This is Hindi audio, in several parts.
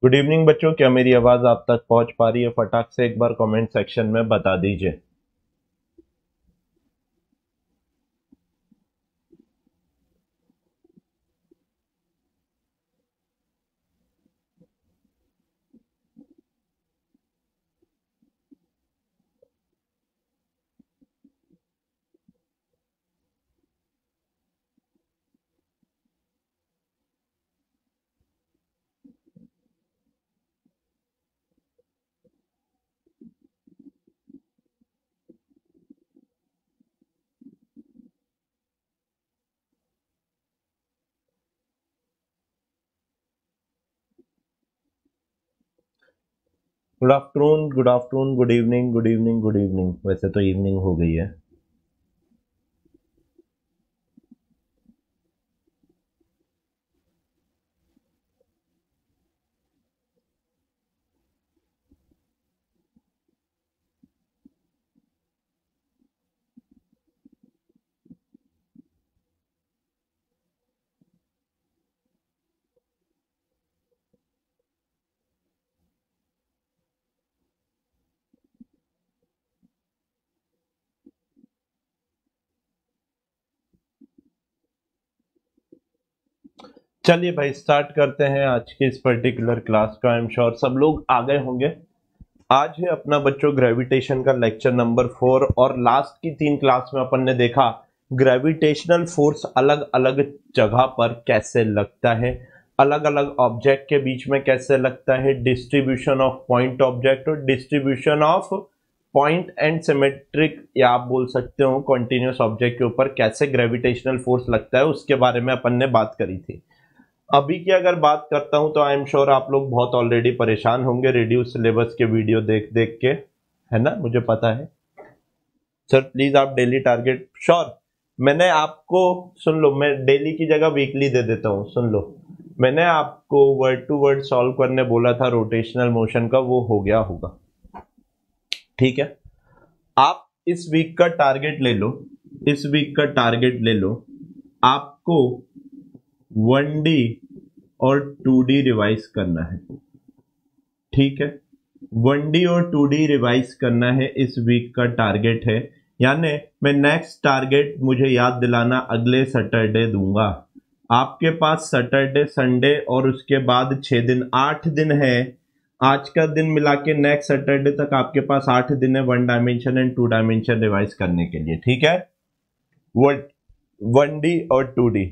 गुड इवनिंग बच्चों, क्या मेरी आवाज आप तक पहुंच पा रही है? फटाक से एक बार कमेंट सेक्शन में बता दीजिए। Good afternoon, good afternoon, good evening, good evening, good evening. वैसे तो इवनिंग हो गई है। चलिए भाई, स्टार्ट करते हैं आज के इस पर्टिकुलर क्लास का। आई एम श्योर सब लोग आ गए होंगे। आज है अपना बच्चों ग्रेविटेशन का लेक्चर नंबर 4। और लास्ट की 3 क्लास में अपन ने देखा ग्रेविटेशनल फोर्स अलग अलग जगह पर कैसे लगता है, अलग अलग ऑब्जेक्ट के बीच में कैसे लगता है, डिस्ट्रीब्यूशन ऑफ पॉइंट ऑब्जेक्ट और distribution of point and symmetric या आप बोल सकते हो कॉन्टिन्यूस ऑब्जेक्ट के ऊपर कैसे ग्रेविटेशनल फोर्स लगता है, उसके बारे में अपन ने बात करी थी। अभी की अगर बात करता हूं तो आई एम श्योर आप लोग बहुत ऑलरेडी परेशान होंगे रिड्यूस सिलेबस के वीडियो देख देख के, है ना? मुझे पता है। सर प्लीज आप डेली टारगेट श्योर। मैंने आपको, सुन लो, मैं डेली की जगह वीकली दे देता हूं। सुन लो, मैंने आपको वर्ड टू वर्ड सॉल्व करने बोला था रोटेशनल मोशन का, वो हो गया होगा। ठीक है, आप इस वीक का टारगेट ले लो। इस वीक का टारगेट ले लो। आपको 1D और 2D रिवाइज करना है। ठीक है, 1D और 2D रिवाइज करना है, इस वीक का टारगेट है। यानी मैं नेक्स्ट टारगेट, मुझे याद दिलाना, अगले सैटरडे दूंगा। आपके पास सैटरडे, संडे और उसके बाद 6 दिन, 8 दिन है। आज का दिन मिला के नेक्स्ट सैटरडे तक आपके पास 8 दिन है 1 डायमेंशन एंड 2 डायमेंशन रिवाइज करने के लिए। ठीक है, 1D और 2D।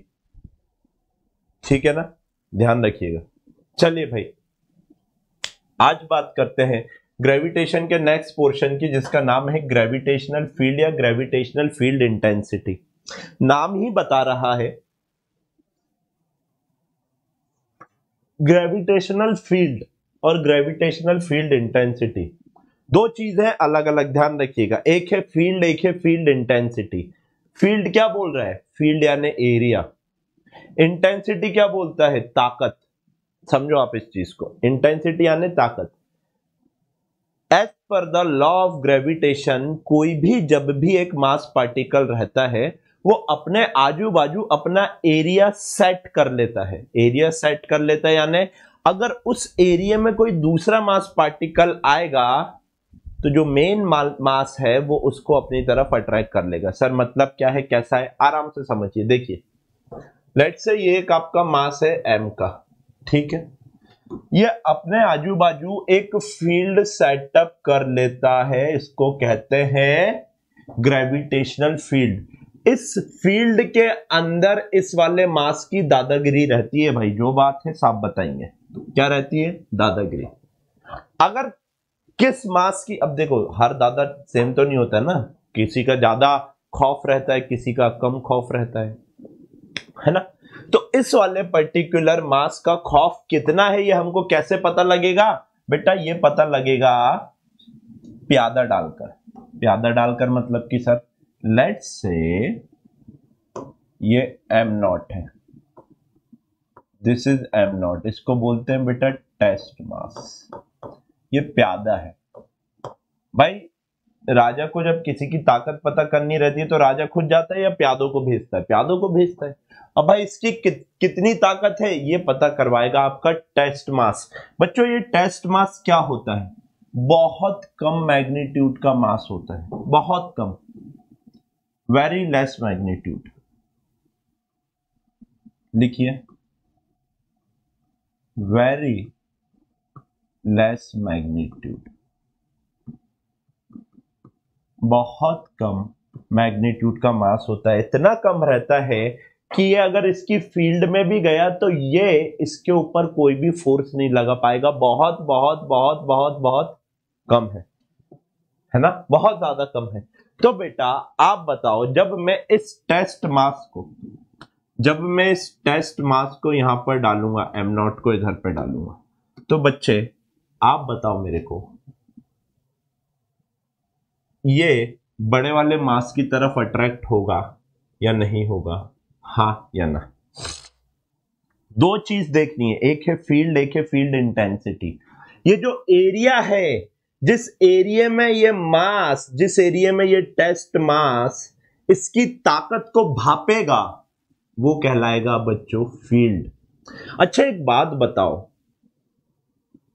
ठीक है ना, ध्यान रखिएगा। चलिए भाई, आज बात करते हैं ग्रेविटेशन के नेक्स्ट पोर्शन की, जिसका नाम है ग्रेविटेशनल फील्ड या ग्रेविटेशनल फील्ड इंटेंसिटी। नाम ही बता रहा है ग्रेविटेशनल फील्ड और ग्रेविटेशनल फील्ड इंटेंसिटी दो चीजें अलग अलग, ध्यान रखिएगा। एक है फील्ड, एक है फील्ड इंटेंसिटी। फील्ड क्या बोल रहा है? फील्ड यानी एरिया। इंटेंसिटी क्या बोलता है? ताकत। समझो आप इस चीज को, इंटेंसिटी यानी ताकत। As per the law of gravitation, कोई भी जब भी एक मास पार्टिकल रहता है वो अपने आजू बाजू अपना एरिया सेट कर लेता है। एरिया सेट कर लेता है यानी अगर उस एरिया में कोई दूसरा मास पार्टिकल आएगा तो जो मेन मास है वो उसको अपनी तरफ अट्रैक्ट कर लेगा। सर मतलब क्या है, कैसा है? आराम से समझिए। देखिए, लेट्स से ये एक आपका मास है m का। ठीक है, ये अपने आजू बाजू एक फील्ड सेटअप कर लेता है, इसको कहते हैं ग्रेविटेशनल फील्ड। इस फील्ड के अंदर इस वाले मास की दादागिरी रहती है। भाई जो बात है साफ बताएंगे, क्या रहती है? दादागिरी। अगर किस मास की, अब देखो हर दादा सेम तो नहीं होता ना, किसी का ज्यादा खौफ रहता है, किसी का कम खौफ रहता है ना? तो इस वाले पर्टिकुलर मास का खौफ कितना है ये हमको कैसे पता लगेगा? बेटा ये पता लगेगा प्यादा डालकर। प्यादा डालकर मतलब कि सर लेट्स से ये m0 है, दिस इज m0, इसको बोलते हैं बेटा टेस्ट मास। ये प्यादा है भाई। राजा को जब किसी की ताकत पता करनी रहती है तो राजा खुद जाता है या प्यादों को भेजता है? प्यादों को भेजता है। अब भाई इसकी कितनी ताकत है ये पता करवाएगा आपका टेस्ट मास। बच्चों ये टेस्ट मास क्या होता है? बहुत कम मैग्नीट्यूड का मास होता है, बहुत कम, वेरी लेस मैग्नीट्यूड। लिखिए, वेरी लेस मैग्नीट्यूड, बहुत कम मैग्नीट्यूड का मास होता है। इतना कम रहता है कि ये अगर इसकी फील्ड में भी गया तो ये इसके ऊपर कोई भी फोर्स नहीं लगा पाएगा। बहुत बहुत बहुत बहुत बहुत कम है ना, बहुत ज्यादा कम है। तो बेटा आप बताओ, जब मैं इस टेस्ट मास को यहां पर डालूंगा, एम नॉट को इधर पे डालूंगा, तो बच्चे आप बताओ मेरे को, ये बड़े वाले मास की तरफ अट्रैक्ट होगा या नहीं होगा? हाँ या ना? दो चीज देखनी है, एक है फील्ड, एक है फील्ड इंटेंसिटी। ये जो एरिया है, जिस एरिया में ये मास, जिस एरिया में ये टेस्ट मास इसकी ताकत को भापेगा, वो कहलाएगा बच्चों फील्ड। अच्छा एक बात बताओ,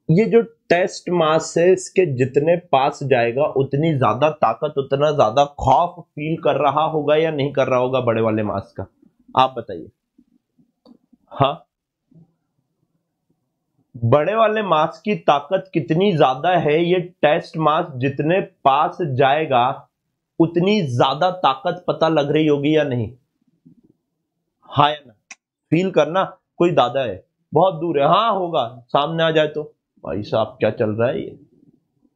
ये जो टेस्ट मास है इसके जितने पास जाएगा उतनी ज्यादा ताकत, उतना ज्यादा खौफ फील कर रहा होगा या नहीं कर रहा होगा बड़े वाले मास का? आप बताइए। हाँ, बड़े वाले मास की ताकत कितनी ज्यादा है, ये टेस्ट मास जितने पास जाएगा उतनी ज्यादा ताकत पता लग रही होगी या नहीं? हाँ या ना? फील करना, कोई दादा है बहुत दूर है, हाँ होगा, सामने आ जाए तो भाई साहब क्या चल रहा है ये,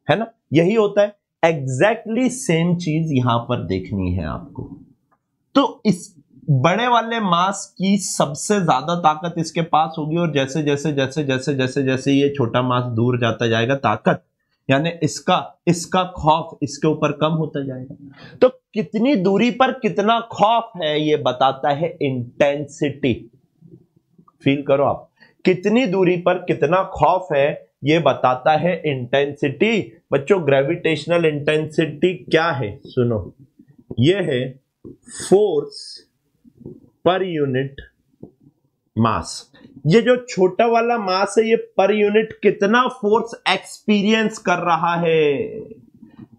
है ना? यही होता है। एग्जैक्टली सेम चीज यहां पर देखनी है आपको। तो इस बड़े वाले मास की सबसे ज्यादा ताकत इसके पास होगी, और जैसे जैसे जैसे जैसे जैसे जैसे ये छोटा मास दूर जाता जाएगा, ताकत यानी इसका खौफ इसके ऊपर कम होता जाएगा। तो कितनी दूरी पर कितना खौफ है ये बताता है इंटेंसिटी। फील करो आप, कितनी दूरी पर कितना खौफ है ये बताता है इंटेंसिटी। बच्चों ग्रेविटेशनल इंटेंसिटी क्या है? सुनो, ये है फोर्स पर यूनिट मास। ये जो छोटा वाला मास है ये पर यूनिट कितना फोर्स एक्सपीरियंस कर रहा है,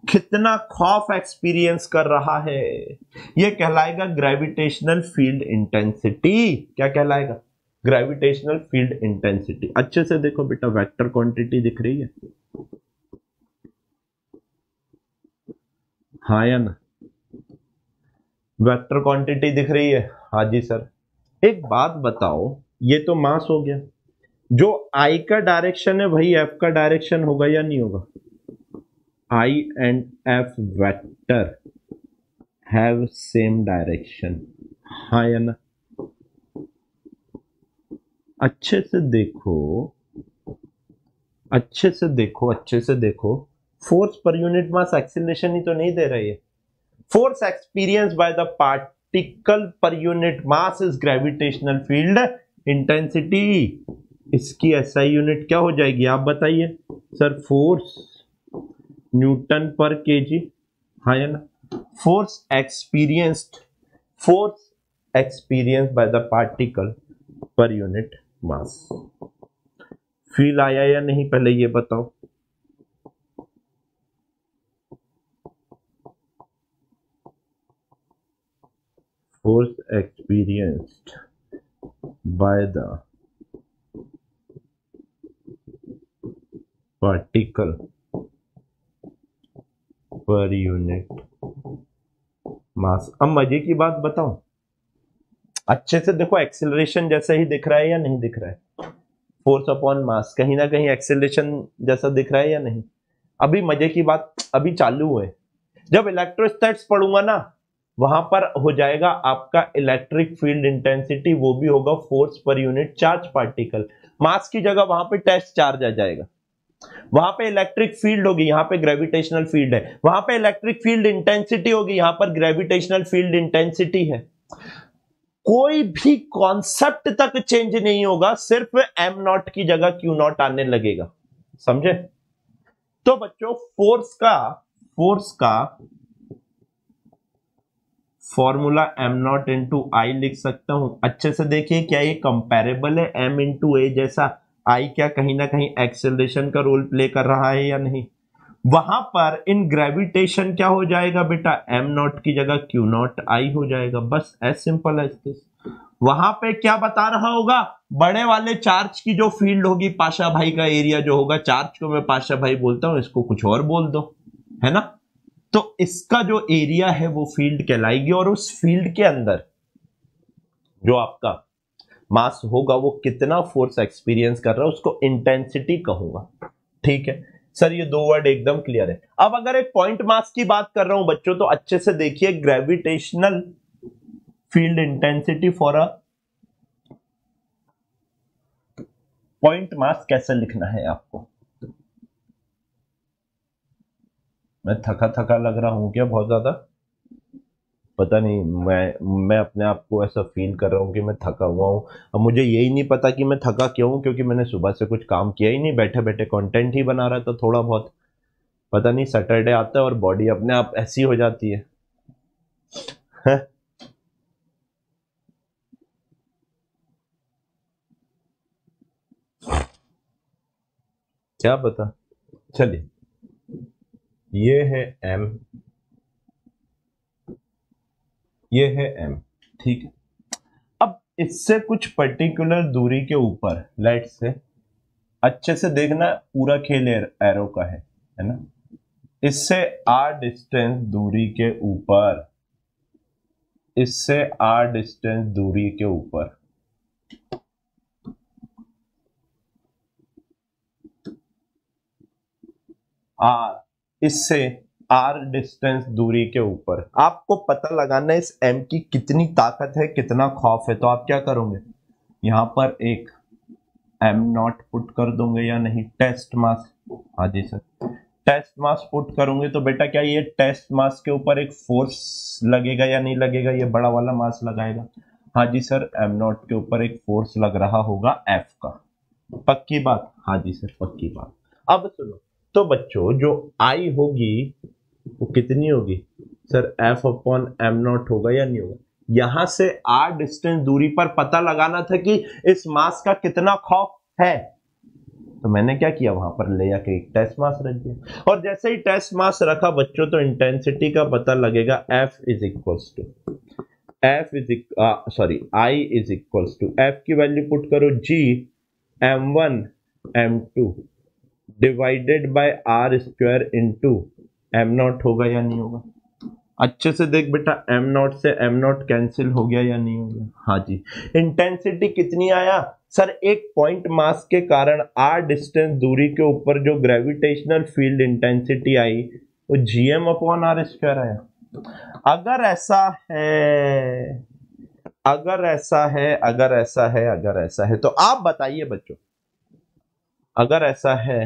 कितना खौफ एक्सपीरियंस कर रहा है, ये कहलाएगा ग्रेविटेशनल फील्ड इंटेंसिटी। क्या कहलाएगा? Gravitational field intensity. अच्छे से देखो बेटा, वेक्टर क्वांटिटी दिख रही है? हाँ या ना? वेक्टर क्वांटिटी दिख रही है? हाँ जी सर। एक बात बताओ, ये तो मास हो गया, जो आई का डायरेक्शन है वही एफ का डायरेक्शन होगा या नहीं होगा? I and F vector have same direction, हाँ या ना? अच्छे से देखो, अच्छे से देखो, अच्छे से देखो, force per unit mass acceleration ही तो नहीं दे रही है। Force experience by the particle per unit mass is gravitational field intensity. इसकी एसआई यूनिट क्या हो जाएगी आप बताइए? Sir force Newton per KG, हाँ या ना? Force experienced by the particle per unit mass. Feel आया या नहीं पहले ये बताओ? Force experienced by the particle per unit mass. अब मजे की बात बताऊं, अच्छे से देखो, एक्सेलरेशन जैसा ही दिख रहा है या नहीं दिख रहा है? फोर्स अपॉन मास कहीं ना कहीं एक्सेलरेशन जैसा दिख रहा है या नहीं? अभी मजे की बात अभी चालू है, जब इलेक्ट्रोस्टैटिक्स पढ़ूंगा ना वहां पर हो जाएगा आपका इलेक्ट्रिक फील्ड इंटेंसिटी, वो भी होगा force per unit charge particle. मास की जगह वहां पे टेस्ट चार्ज आ जाएगा, वहां पे इलेक्ट्रिक फील्ड होगी, यहां पे ग्रेविटेशनल फील्ड है, वहां पे इलेक्ट्रिक फील्ड इंटेंसिटी होगी, यहां पर ग्रेविटेशनल फील्ड इंटेंसिटी है। कोई भी कॉन्सेप्ट तक चेंज नहीं होगा, सिर्फ एम नॉट की जगह क्यू नॉट आने लगेगा। समझे? तो बच्चों फोर्स का फॉर्मूला एम नॉट इंटू आई लिख सकता हूं। अच्छे से देखिए, क्या ये कंपेरेबल है एम इंटू ए जैसा? आई क्या कहीं ना कहीं एक्सेलरेशन का रोल प्ले कर रहा है या नहीं? वहां पर इन ग्रेविटेशन क्या हो जाएगा बेटा? एम नॉट की जगह क्यू नॉट आई हो जाएगा, बस एज सिंपल एज दिस। वहां पे क्या बता रहा होगा? बड़े वाले चार्ज की जो फील्ड होगी, पाशा भाई का एरिया जो होगा, चार्ज को मैं पाशा भाई बोलता हूं, इसको कुछ और बोल दो, है ना? तो इसका जो एरिया है वो फील्ड कहलाएगी, और उस फील्ड के अंदर जो आपका मास होगा वो कितना फोर्स एक्सपीरियंस कर रहा है उसको इंटेंसिटी कहूंगा। ठीक है सर, ये दो वर्ड एकदम क्लियर है। अब अगर एक पॉइंट मास की बात कर रहा हूं बच्चों, तो अच्छे से देखिए, gravitational field intensity for a point मास कैसे लिखना है आपको? मैं थका थका लग रहा हूं क्या बहुत ज्यादा? पता नहीं, मैं अपने आप को ऐसा फील कर रहा हूं कि मैं थका हुआ हूं। अब मुझे यही नहीं पता कि मैं थका क्यों हूं, क्योंकि मैंने सुबह से कुछ काम किया ही नहीं, बैठे बैठे कंटेंट ही बना रहा था थोड़ा बहुत। पता नहीं, सैटरडे आता है और बॉडी अपने आप ऐसी हो जाती है। क्या पता। चलिए, ये है एम, ये है एम, ठीक है। अब इससे कुछ पर्टिकुलर दूरी के ऊपर, लेट से, अच्छे से देखना, पूरा खेल एरो का है ना? इससे आर डिस्टेंस दूरी के ऊपर, इससे आर डिस्टेंस दूरी के ऊपर आर, इससे आर डिस्टेंस दूरी के ऊपर आपको पता लगाना है इस एम की कितनी ताकत है, कितना खौफ है। तो आप क्या करोगे, यहां पर एक एम नॉट पुट कर दोगे या नहीं? टेस्ट मास, हाँ जी सर, टेस्ट मास पुट करोगे तो बेटा क्या ये टेस्ट मास के ऊपर एक फोर्स लगेगा या नहीं लगेगा? ये बड़ा वाला मास लगाएगा। हाँ जी सर, एम नॉट के ऊपर एक फोर्स लग रहा होगा एफ का। पक्की बात? हाँ जी सर, पक्की बात। अब सुनो, तो बच्चों जो आई होगी वो कितनी होगी sir? F upon M naught होगा या नहीं होगा? यहां से आर डिस्टेंस दूरी पर पता लगाना था कि इस मास का कितना खौफ है, तो मैंने क्या किया, वहां पर ले जाके एक टेस्ट मास रख दिया। और जैसे ही टेस्ट मास रखा बच्चों, तो इंटेंसिटी का पता लगेगा। F is equals to I is equals to F की वैल्यू पुट करो, G m1 m2 divided by r square into m naught होगा या नहीं होगा? अच्छे से देख बेटा, एम नॉट से एम नॉट कैंसिल हो गया या नहीं हो गया? हाँ जी। इंटेंसिटी कितनी आया सर? एक पॉइंट मास के कारण आर डिस्टेंस दूरी के ऊपर जो ग्रेविटेशनल फील्ड इंटेंसिटी आई वो जीएम अपॉन आर स्क्वायर आया। अगर ऐसा है, अगर ऐसा है, अगर ऐसा है, अगर ऐसा है, तो आप बताइए बच्चों, अगर ऐसा है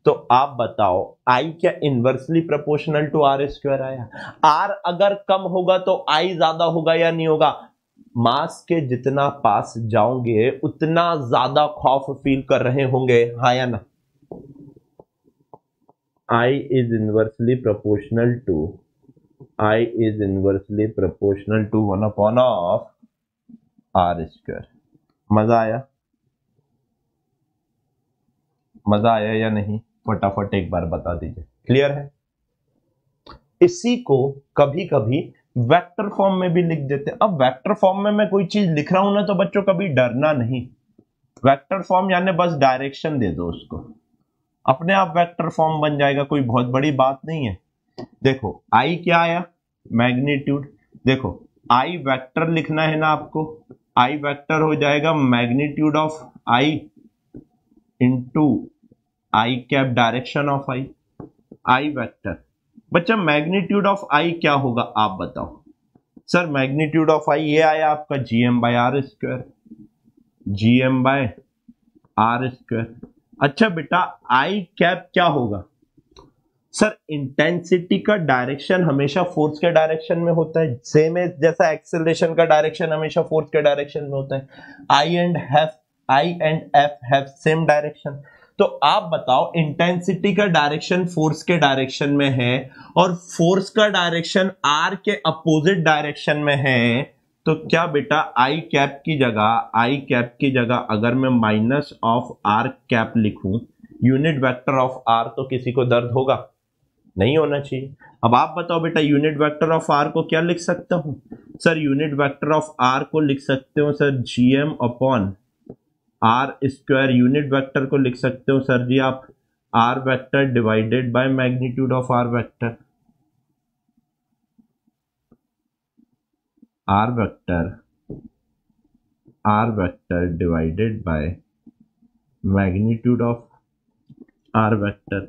तो आप बताओ, आई क्या inversely proportional to are square आया? आर अगर कम होगा तो आई ज्यादा होगा या नहीं होगा? मास के जितना पास जाओगे उतना ज्यादा खौफ फील कर रहे होंगे, हाँ या ना? I is inversely proportional to, I is inversely proportional to 1 upon of are square. मजा आया? मजा आया या नहीं? फटाफट एक बार बता दीजिए। क्लियर है? इसी को कभी कभी वेक्टर फॉर्म में भी लिख देते हैं। अब वेक्टर फॉर्म में मैं कोई चीज लिख रहा हूं ना, तो बच्चों कभी डरना नहीं। वेक्टर फॉर्म यानी बस डायरेक्शन दे दो उसको, अपने आप वेक्टर फॉर्म बन जाएगा, कोई बहुत बड़ी बात नहीं है। देखो आई क्या आया? मैग्नीट्यूड। देखो आई वेक्टर लिखना है ना आपको, आई वेक्टर हो जाएगा magnitude of I into I cap direction of I, I vector. बच्चा मैग्नीट्यूड ऑफ आई क्या होगा आप बताओ? सर मैग्नीट्यूड ऑफ आई ये आया आपका GM by r square, GM by r square. अच्छा बेटा आई कैप क्या होगा? सर इंटेंसिटी का डायरेक्शन हमेशा फोर्स के डायरेक्शन में होता है, सेम है जैसा एक्सेलरेशन का डायरेक्शन हमेशा फोर्स के डायरेक्शन में होता है। I and F have same direction. तो आप बताओ इंटेंसिटी का डायरेक्शन फोर्स के डायरेक्शन में है और फोर्स का डायरेक्शन आर के अपोजिट डायरेक्शन में है, तो क्या बेटा आई कैप की जगह अगर मैं माइनस ऑफ आर कैप लिखूं, यूनिट वेक्टर ऑफ आर, तो किसी को दर्द होगा? नहीं होना चाहिए। अब आप बताओ बेटा यूनिट वेक्टर ऑफ आर को क्या लिख सकता हूं? Sir unit vector of r को लिख सकते हो sir GM upon r square. Unit vector को लिख सकते हो सर जी आप r vector divided by magnitude of r vector. R vector divided by magnitude of r vector.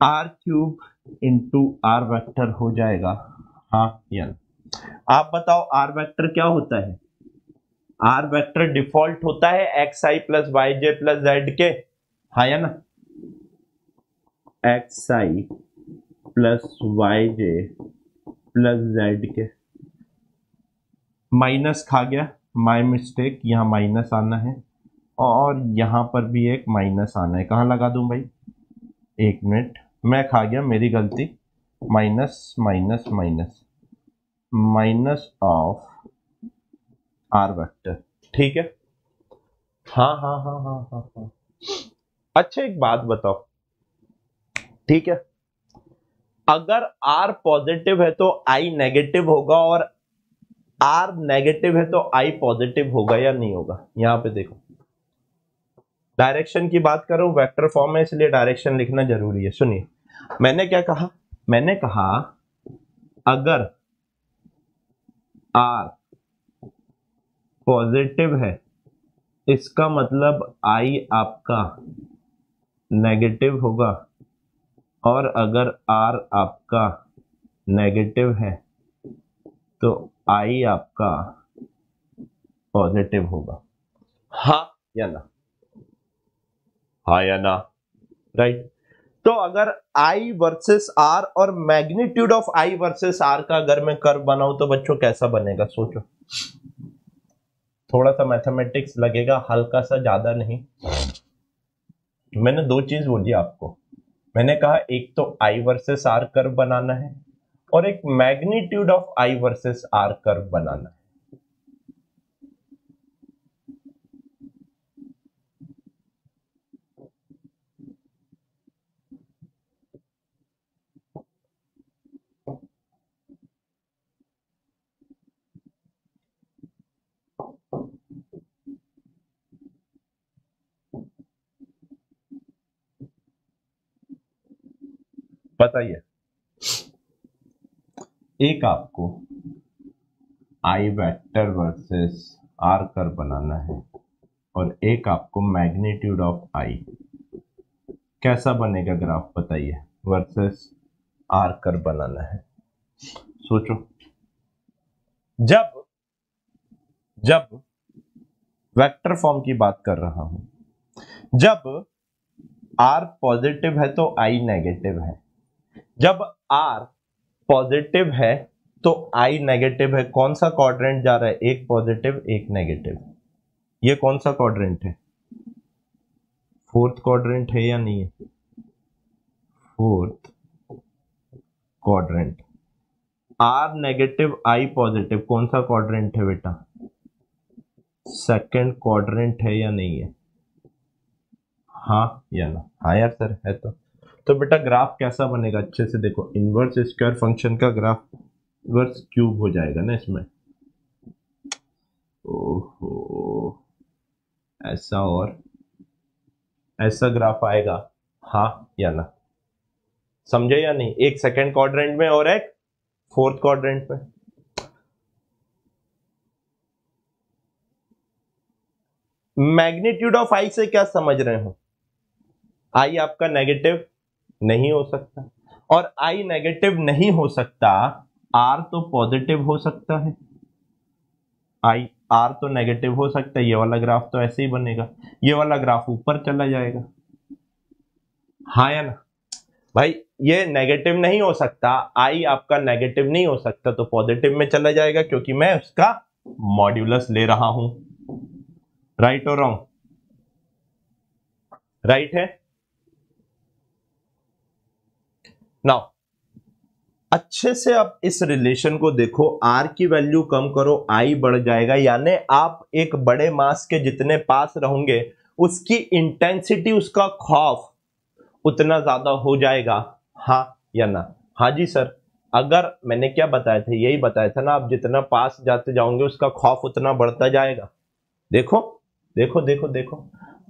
R cube into r vector हो जाएगा, हाँ या ना? आप बताओ आर वेक्टर क्या होता है? आर वेक्टर डिफॉल्ट होता है एक्स आई प्लस वाई जे प्लस जेड के, हाँ या ना? एक्स आई प्लस वाई जे प्लस जेड के। माइनस खा गया, माय मिस्टेक, यहां माइनस आना है और यहां पर भी एक माइनस आना है। कहां लगा दूं भाई? एक मिनट, मैं खा गया, मेरी गलती। Minus minus minus minus of r vector, ठीक है? हाँ हाँ हाँ हाँ हाँ हाँ। अच्छा एक बात बताओ, ठीक है, अगर आर पॉजिटिव है तो आई नेगेटिव होगा और आर नेगेटिव है तो आई पॉजिटिव होगा या नहीं होगा? यहां पे देखो, डायरेक्शन की बात कर रहा हूं, वेक्टर फॉर्म है इसलिए डायरेक्शन लिखना जरूरी है। सुनिए मैंने क्या कहा, मैंने कहा अगर आर पॉजिटिव है इसका मतलब आई आपका नेगेटिव होगा, और अगर आर आपका नेगेटिव है तो आई आपका पॉजिटिव होगा, हाँ या ना? हाँ या ना? राइट। तो अगर I वर्सेस R और magnitude of I versus R का अगर मैं कर्व बनाऊं तो बच्चों कैसा बनेगा? सोचो, थोड़ा सा मैथमेटिक्स लगेगा, हल्का सा, ज्यादा नहीं। मैंने दो चीज बोली आपको, मैंने कहा एक तो I वर्सेस R कर्व बनाना है और एक magnitude of I versus R curve बनाना है। बताइए, एक आपको I vector versus R curve बनाना है और एक आपको मैग्नीट्यूड ऑफ I। कैसा बनेगा ग्राफ बताइए? वर्सेस R कर्व बनाना है। सोचो, जब जब वेक्टर फॉर्म की बात कर रहा हूं, जब R पॉजिटिव है तो I नेगेटिव है, जब R पॉजिटिव है तो I नेगेटिव है। कौन सा क्वाड्रेंट जा रहा है? एक पॉजिटिव एक नेगेटिव। ये कौन सा क्वाड्रेंट है? फोर्थ क्वाड्रेंट है या नहीं है? Fourth quadrant. R negative I positive, कौन सा क्वाड्रेंट है बेटा? सेकंड क्वाड्रेंट है या नहीं है? हाँ या ना? हाँ यार सर है। तो बेटा ग्राफ कैसा बनेगा? अच्छे से देखो, इनवर्स स्क्वायर फंक्शन का ग्राफ इनवर्स क्यूब हो जाएगा ना इसमें। ओहो, ऐसा और ऐसा ग्राफ आएगा, हाँ या ना? समझे या नहीं? एक सेकंड क्वाड्रेंट में और एक फोर्थ क्वाड्रेंट में। मैग्नीट्यूड ऑफ आई से क्या समझ रहे हो? आई आपका नेगेटिव नहीं हो सकता, और आई नेगेटिव नहीं हो सकता, आर तो पॉजिटिव हो सकता है। आई आर तो नेगेटिव हो सकता है, ये वाला ग्राफ तो ऐसे ही बनेगा, ये वाला ग्राफ ऊपर चला जाएगा, हाँ या ना भाई। ये नेगेटिव नहीं हो सकता, आई आपका नेगेटिव नहीं हो सकता, तो पॉजिटिव में चला जाएगा क्योंकि मैं उसका मॉड्यूलस ले रहा हूं। राइट और रॉन्ग? राइट है। नाउ अच्छे से आप इस रिलेशन को देखो, आर की वैल्यू कम करो आई बढ़ जाएगा, यानी आप एक बड़े मास के जितने पास रहोगे उसकी इंटेंसिटी, उसका खौफ उतना ज्यादा हो जाएगा, हाँ या ना? हाँ जी सर। अगर मैंने क्या बताया था, यही बताया था ना, आप जितना पास जाते जाओगे उसका खौफ उतना बढ़ता जाएगा। देखो देखो देखो देखो,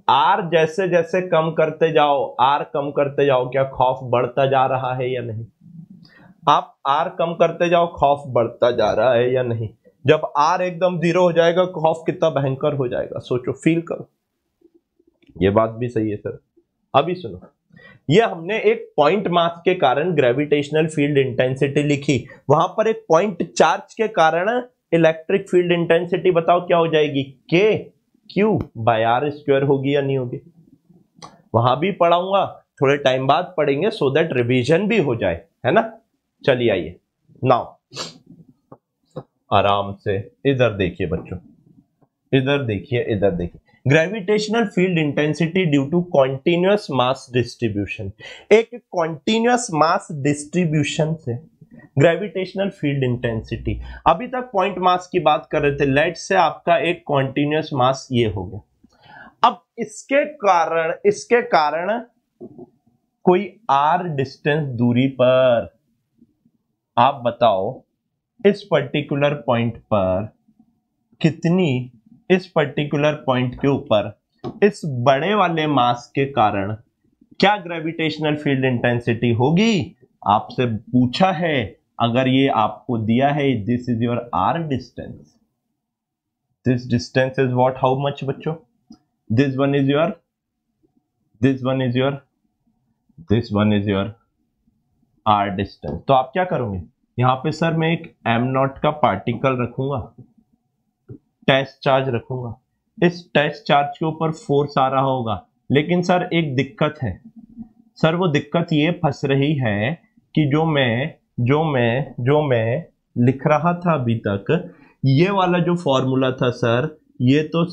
आर जैसे जैसे कम करते जाओ, आर कम करते जाओ, क्या खौफ बढ़ता जा रहा है या नहीं? आप आर कम करते जाओ, खौफ बढ़ता जा रहा है या नहीं? जब आर एकदम 0 हो जाएगा, खौफ कितना भयंकर हो जाएगा, सोचो, फील करो। ये बात भी सही है सर। अभी सुनो, ये हमने एक पॉइंट मास के कारण ग्रेविटेशनल फील्ड इंटेंसिटी लिखी, वहां पर एक पॉइंट चार्ज के कारण इलेक्ट्रिक फील्ड इंटेंसिटी बताओ क्या हो जाएगी, के क्यू बाय आर स्क्वायर होगी या नहीं होगी? वहां भी पढ़ाऊंगा, थोड़े टाइम बाद पढ़ेंगे सो दैट रिवीजन भी हो जाए, है ना? चलिए आइए नाउ आराम से इधर देखिए बच्चों, इधर देखिए, इधर देखिए। Gravitational field intensity due to continuous mass distribution, एक कॉन्टिन्यूअस मास डिस्ट्रीब्यूशन से ग्रेविटेशनल फील्ड इंटेंसिटी, अभी तक पॉइंट मास की बात कर रहे थे, लेट से आपका एक कॉन्टिन्यूअस मास ये हो गया। अब इसके कारण कोई आर डिस्टेंस दूरी पर, आप बताओ इस पर्टिकुलर पॉइंट पर कितनी, इस पर्टिकुलर पॉइंट के ऊपर इस बड़े वाले मास के कारण क्या ग्रेविटेशनल फील्ड इंटेंसिटी होगी? आपसे पूछा है, अगर ये आपको दिया है this is your R distance, this distance is what, how much बच्चों? This one is your, this one is your, this one is your R distance. तो आप क्या करोगे, यहां पे सर मैं एक एम नॉट का पार्टिकल रखूंगा, टेस्ट चार्ज रखूंगा, इस टेस्ट चार्ज के ऊपर फोर्स आ रहा होगा, लेकिन सर एक दिक्कत है, सर वो दिक्कत ये फंस रही है कि जो मैं लिख रहा था अभी तक, ये वाला जो फॉर्मूला था सर, ये तो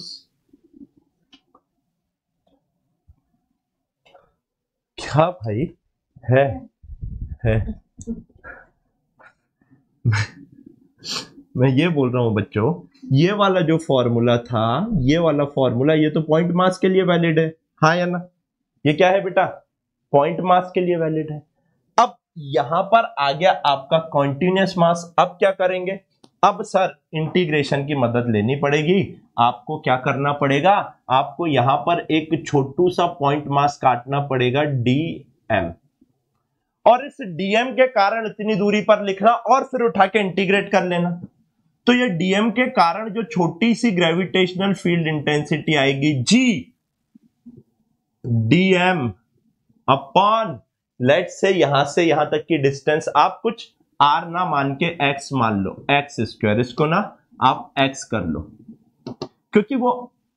क्या भाई है मैं ये बोल रहा हूं बच्चों, ये वाला जो फॉर्मूला था, ये वाला फॉर्मूला, ये तो पॉइंट मास के लिए वैलिड है, हाँ या ना? ये क्या है बेटा, पॉइंट मास के लिए वैलिड है। अब यहां पर आ गया आपका कॉन्टिन्यूअस मास, अब क्या करेंगे? अब सर इंटीग्रेशन की मदद लेनी पड़ेगी, आपको क्या करना पड़ेगा, आपको यहां पर एक छोटू सा पॉइंट मास काटना पड़ेगा dm, और इस dm के कारण इतनी दूरी पर लिखना और फिर उठा के इंटीग्रेट कर लेना। तो ये dm के कारण जो छोटी सी ग्रेविटेशनल फील्ड इंटेंसिटी आएगी g dm अपॉन, लेट से यहां तक की डिस्टेंस आप कुछ r ना मान के x मान लो, x स्क्वायर, इसको ना आप x कर लो, क्योंकि वो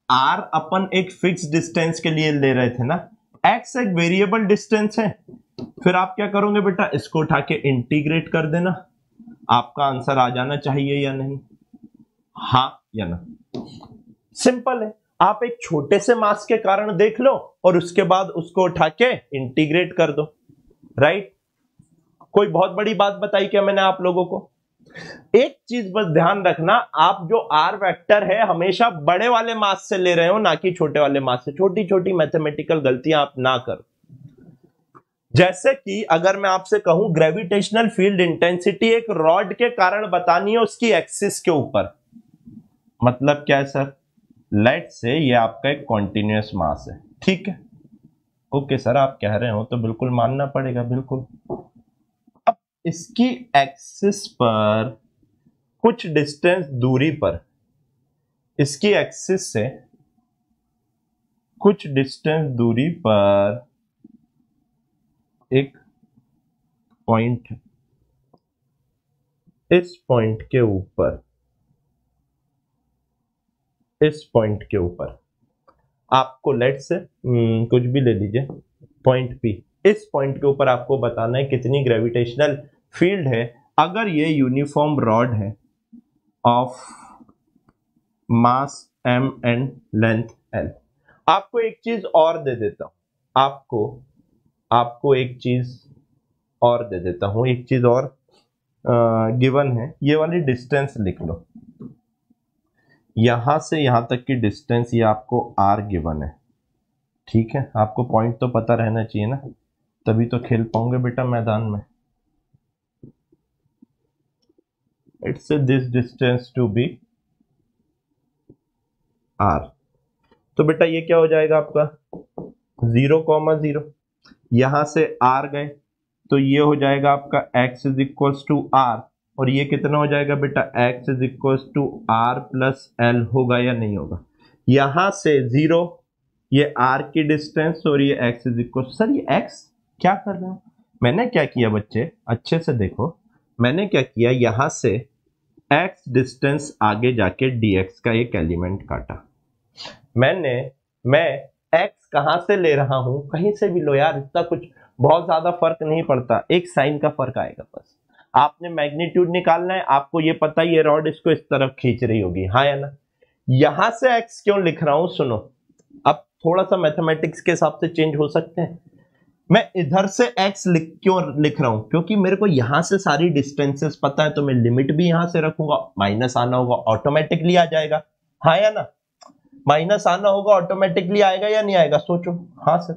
r अपन एक फिक्स डिस्टेंस के लिए ले रहे थे ना, x एक वेरिएबल डिस्टेंस है। फिर आप क्या करोगे बेटा, इसको उठा के इंटीग्रेट कर देना, आपका आंसर आ जाना चाहिए या नहीं, हाँ या ना? सिंपल है, आप एक छोटे से मास के कारण देख लो और उसके बाद उसको उठा के इंटीग्रेट कर दो, राइट? कोई बहुत बड़ी बात बताई क्या मैंने आप लोगों को? एक चीज बस ध्यान रखना, आप जो आर वेक्टर है हमेशा बड़े वाले मास से ले रहे हो, ना कि छोटे वाले मास से। छोटी छोटी मैथमेटिकल गलतियां आप ना करो, जैसे कि अगर मैं आपसे कहूं ग्रेविटेशनल फील्ड इंटेंसिटी एक रॉड के कारण बतानी है उसकी एक्सिस के ऊपर, मतलब क्या है सर, लेट से ये आपका एक कॉन्टिन्यूअस मास है, ठीक है, ओके सर आप कह रहे हो तो बिल्कुल मानना पड़ेगा, बिल्कुल। अब इसकी एक्सिस पर कुछ डिस्टेंस दूरी पर, इसकी एक्सिस से कुछ डिस्टेंस दूरी पर एक पॉइंट, इस पॉइंट के ऊपर इस पॉइंट के ऊपर आपको लेट्स से कुछ भी ले लीजिए, पॉइंट पी, इस पॉइंट के ऊपर आपको बताना है कितनी ग्रेविटेशनल फील्ड है अगर ये यूनिफॉर्म रॉड है of mass m and length l। आपको एक चीज और दे देता हूं, आपको एक चीज और दे देता हूं, एक चीज और गिवन है, ये वाली डिस्टेंस लिख लो, यहां से यहां तक की डिस्टेंस ये आपको r गिवन है, ठीक है। आपको पॉइंट तो पता रहना चाहिए ना, तभी तो खेल पाओगे बेटा मैदान में। It's this distance to be r। तो बेटा ये क्या हो जाएगा आपका 0,0, यहां से r गए तो ये हो जाएगा आपका x is equals to r, और ये कितना हो जाएगा बेटा x is equals to r plus l, होगा या नहीं होगा। यहां से 0, ये r की डिस्टेंस और ये x इज इक्वल, सर ये x क्या कर रहा हूं मैंने, क्या किया बच्चे अच्छे से देखो, मैंने क्या किया, यहां से x डिस्टेंस आगे जाके dx का एक एलिमेंट काटा। मैं x कहां से ले रहा हूं, कहीं से भी लो यार, इतना कुछ बहुत ज्यादा फर्क नहीं पड़ता, एक साइन का फर्क आएगा बस। आपने मैग्नीट्यूड निकालना है, आपको ये पता है ये रॉड इसको इस तरफ खींच रही होगी, हाँ या ना। यहां से x क्यों लिख रहा हूं सुनो, अब थोड़ा सा मैथमेटिक्स के हिसाब से चेंज हो सकते हैं। मैं इधर से x क्यों लिख रहा हूं, क्योंकि मेरे को यहां से सारी डिस्टेंसेस पता है, तो मैं लिमिट भी यहां से रखूंगा, माइनस आना होगा ऑटोमेटिकली आ जाएगा, हाँ या ना। माइनस आना होगा ऑटोमेटिकली आएगा या नहीं आएगा, सोचो। हाँ सर,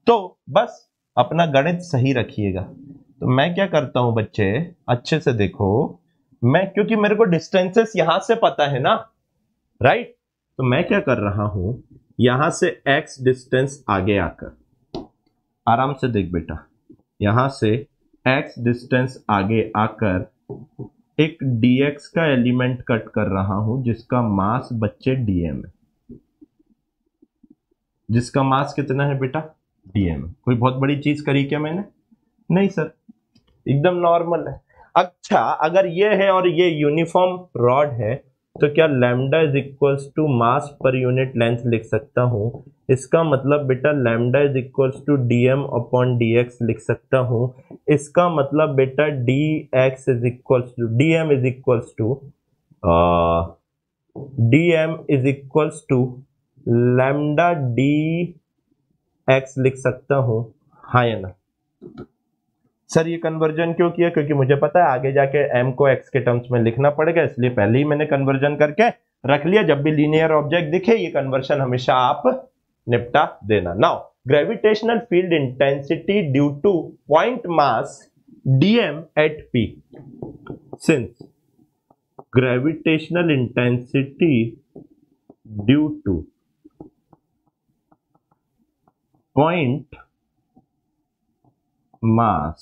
तो बस अपना गणित सही रखिएगा। तो मैं क्या करता हूं बच्चे, अच्छे से देखो, मैं क्योंकि मेरे को डिस्टेंसेस यहां से पता है ना, राइट, तो मैं क्या कर रहा हूं, यहां से x डिस्टेंस आगे आकर, आराम से देख बेटा, यहां से x डिस्टेंस आगे आकर एक dx का एलिमेंट कट कर रहा हूं, जिसका मास बच्चे dm है, जिसका मास कितना है बेटा dm। कोई बहुत बड़ी चीज करी क्या मैंने, नहीं सर, एकदम नॉर्मल है। अच्छा अगर ये है और ये यूनिफॉर्म रॉड है, तो क्या lambda is equals to mass per unit length लिख सकता हूं। इसका मतलब बेटा lambda is equals to dm upon dx लिख सकता हूं। इसका मतलब बेटा dx is equals to dm is equals to dm is equals to lambda dx लिख सकता हूं, हाँ या ना। सर ये कन्वर्जन क्यों किया, क्योंकि मुझे पता है आगे जाके m को x के टर्म्स में लिखना पड़ेगा, इसलिए पहले ही मैंने कन्वर्जन करके रख लिया। जब भी लीनियर ऑब्जेक्ट दिखे ये कन्वर्जन हमेशा आप निपटा देना। Now gravitational field intensity due to point mass dm at p, since gravitational intensity due to point mass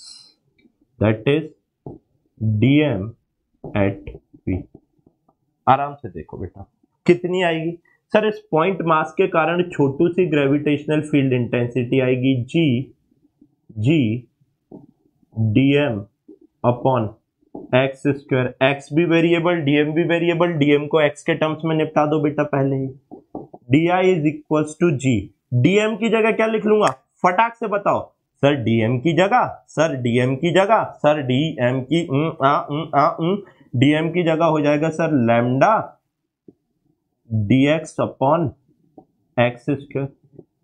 that is dm at p। आराम से देखो बेटा कितनी आएगी, सर इस पॉइंट मास के कारण छोटू सी ग्रेविटेशनल फील्ड इंटेंसिटी आएगी g dm upon x square, x भी वेरिएबल dm भी वेरिएबल, dm को x के टर्म्स में निपटा दो बेटा पहले ही, di is equals to g। dm की जगह क्या लिख लूंगा, फटाक से बताओ सर, dm की जगह, सर dm की जगह, सर dm की dm की जगह हो जाएगा sir lambda dx upon x square.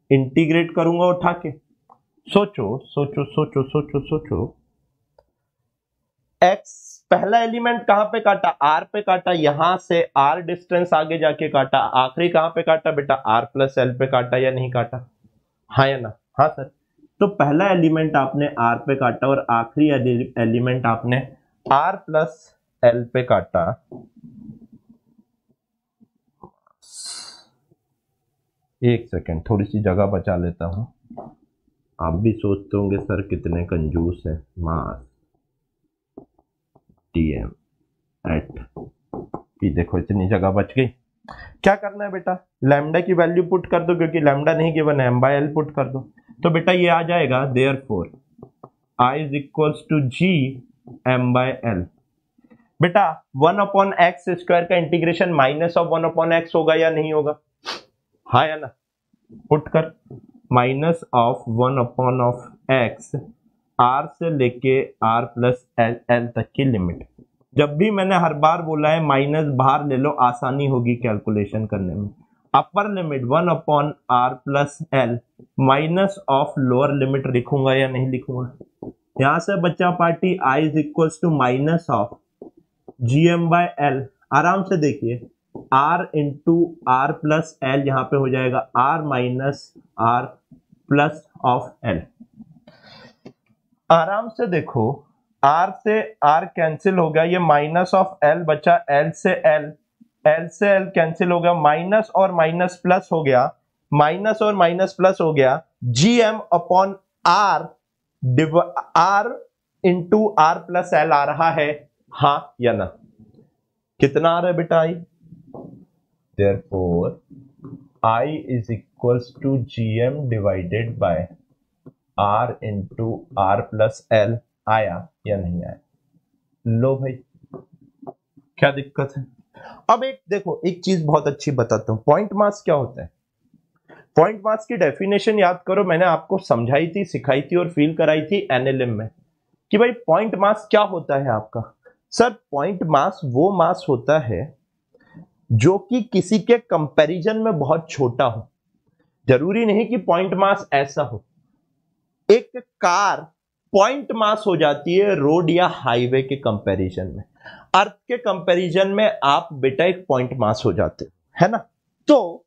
Integrate करूंगा उठा के, सोचो सोचो सोचो सोचो सोचो, x पहला एलिमेंट कहां पे काटा, r पे काटा, यहां से r डिस्टेंस आगे जाके काटा, आखिरी कहां पे काटा बेटा r प्लस l पे काटा या नहीं काटा, हाँ या ना। हाँ सर, तो पहला एलिमेंट आपने r पे काटा और आखिरी एलिमेंट आपने r प्लस l पे काटा। एक सेकेंड थोड़ी सी जगह बचा लेता हूं, आप भी सोचते होंगे सर कितने कंजूस है, मास dm एट p, देखो इतनी जगह बच गई। क्या करना है बेटा, लैम्डा की वैल्यू पुट कर दो, क्योंकि लैम्डा नहीं गिवन है, m बाय l पुट कर दो, तो बेटा ये आ जाएगा therefore I is equals to g m by l। बेटा 1/x² का इंटीग्रेशन -1/x होगा या नहीं होगा? हाँ या ना? पुट कर -1/x r से लेके r+l तक की लिमिट। जब भी मैंने हर बार बोला है माइनस बाहर ले लो, आसानी होगी कैलकुलेशन करने में। Upper limit 1/r+l minus of lower limit लिखूंगा या नहीं लिखूंगा? यहां से बच्चा party i is equal to minus of gm/l। आराम से देखिए, r इंटू r+l यहां पे हो जाएगा r minus r plus of l। आराम से देखो, r से r कैंसिल हो गया, ये माइनस ऑफ l बचा, l से l कैंसिल हो गया, माइनस और माइनस प्लस हो गया, माइनस और माइनस प्लस हो गया, gm upon r r into r+l आ रहा है, हाँ या ना? कितना आ रहा है बेटा i? Therefore i is equals to gm divided by r into r+l। आया या नहीं आया? लो भाई, क्या दिक्कत है? अब एक देखो, एक चीज बहुत अच्छी बताता हूं, पॉइंट मास क्या होता है? पॉइंट मास की डेफिनेशन याद करो, मैंने आपको समझाई थी, सिखाई थी और फील कराई थी एनएलएम में कि भाई पॉइंट मास क्या होता है आपका। सर पॉइंट मास वो मास होता है जो कि किसी के कंपैरिजन में बहुत छोटा हो। जरूरी नहीं कि पॉइंट मास ऐसा हो। एक कार पॉइंट मास हो जाती है रोड या हाईवे के कंपैरिजन में, अर्थ के कंपैरिजन में आप बेटा एक पॉइंट मास हो जाते है ना? तो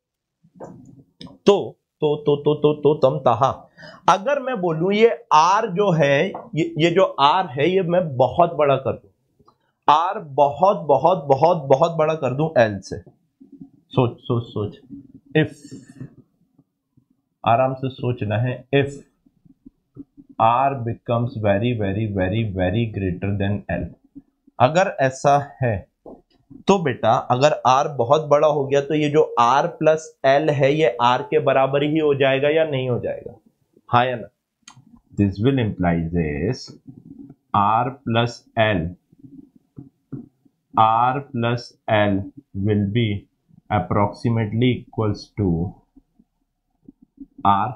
तम तहा, अगर मैं बोलूं ये आर जो है, ये जो आर है, ये मैं बहुत बड़ा कर दूं, आर बहुत बहुत बहुत बहुत बड़ा कर दूं एल से। सोच सोच सोच, इफ, आराम से सोचना है, if r becomes very very very very greater than l, अगर ऐसा है तो बेटा अगर r बहुत बड़ा हो गया तो ये जो r+l है ये r के बराबर ही हो जाएगा या नहीं हो जाएगा? हाँ या ना? This will implies this r+l will be approximately equals to r।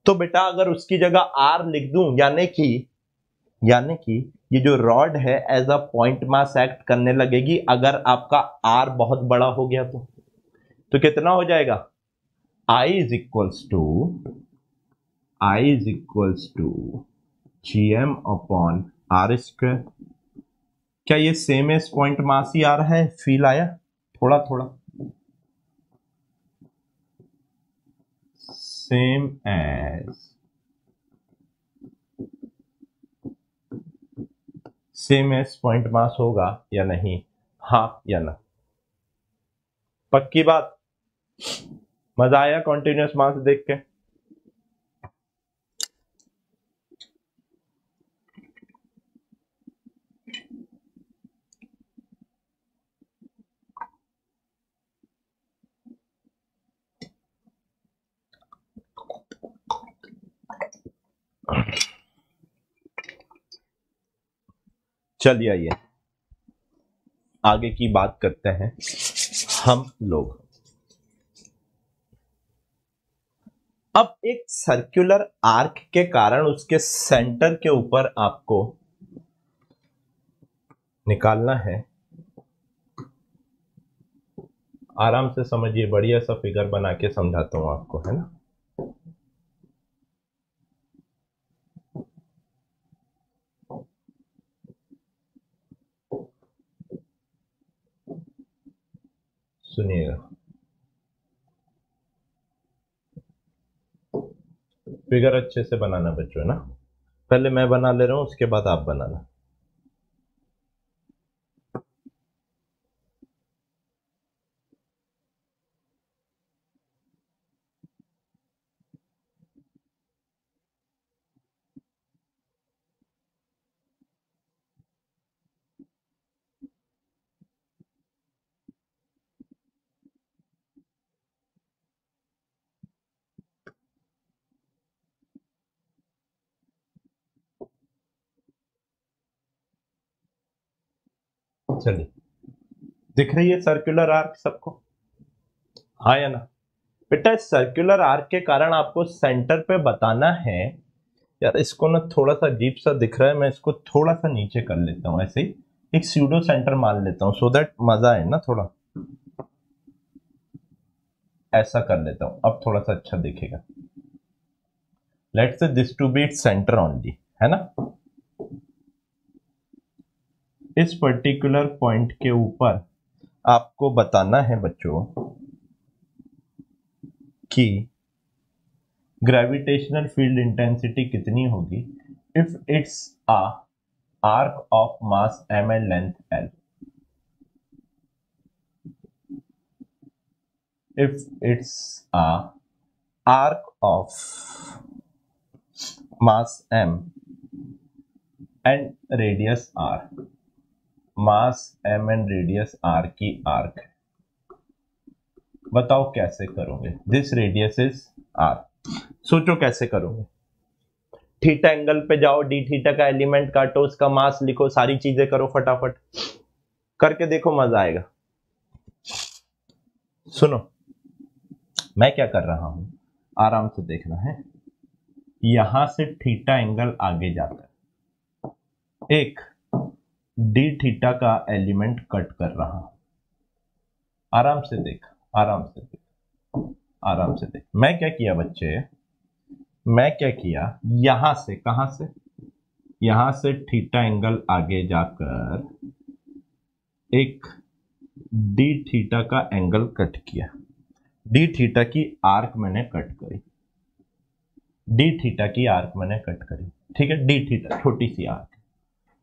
तो बेटा अगर उसकी जगह r लिख दूं, यानी कि ये जो रॉड है as a point mass act करने लगेगी अगर आपका r बहुत बड़ा हो गया तो कितना हो जाएगा? I is equals to gm upon r square. क्या ये सेम एज पॉइंट मास ही आ रहा है? फील आया थोड़ा थोड़ा? सेम एज पॉइंट मास होगा या नहीं? हाँ या ना? पक्की बात? मजा आया कॉन्टिन्यूअस मास देख के? चलिए आइए आगे की बात करते हैं हम लोग। अब एक सर्कुलर आर्क के कारण उसके सेंटर के ऊपर आपको निकालना है। आराम से समझिए, बढ़िया सा फिगर बना के समझाता हूं आपको, है ना? सुनिएगा, फिगर अच्छे से बनाना बच्चों, ना? पहले मैं बना ले रहा हूं, उसके बाद आप बनाना। चलिए, दिख रही है सर्कुलर आर्क सबको, हाँ या ना? बेटा सर्कुलर आर्क के कारण आपको सेंटर पे बताना है। यार इसको ना थोड़ा सा अजीब सा दिख रहा है, मैं इसको थोड़ा सा नीचे कर लेता हूँ, ऐसे ही एक स्यूडो सेंटर मान लेता हूँ, सो दैट मजा है ना, थोड़ा ऐसा कर लेता हूँ, अब थोड़ा सा अच्छा दिखेगा। Let's say this to be its centre only, है ना? इस पर्टिकुलर पॉइंट के ऊपर आपको बताना है बच्चों कि ग्रेविटेशनल फील्ड इंटेंसिटी कितनी होगी if it's a arc of mass m and length l। if it's a arc of mass m and radius r, mass m and radius r की आर्क है, बताओ कैसे करोगे? दिस रेडियस इज r, सोचो कैसे करोगे? थीटा एंगल पे जाओ, डी थीटा का एलिमेंट काटो, उसका मास लिखो, सारी चीजें करो, फटाफट करके देखो, मजा आएगा। सुनो मैं क्या कर रहा हूं, आराम से देखना है। यहां से थीटा एंगल आगे जाता है, एक डी थीटा का एलिमेंट कट कर रहा हूं, आराम से देख, आराम से देख, आराम से देख। मैं क्या किया बच्चे, मैं क्या किया, यहां से, कहां से, यहां से थीटा एंगल आगे जाकर एक डी थीटा का एंगल कट किया, डी थीटा की आर्क मैंने कट करी, डी थीटा की आर्क मैंने कट करी, ठीक है, डी थीटा छोटी सी आर्क।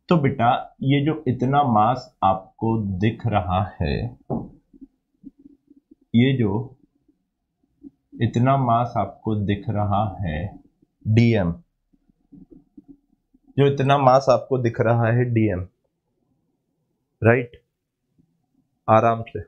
तो बेटा ये जो इतना मास आपको दिख रहा है, ये जो इतना मास आपको दिख रहा है dm, जो इतना मास आपको दिख रहा है dm, राइट? आराम से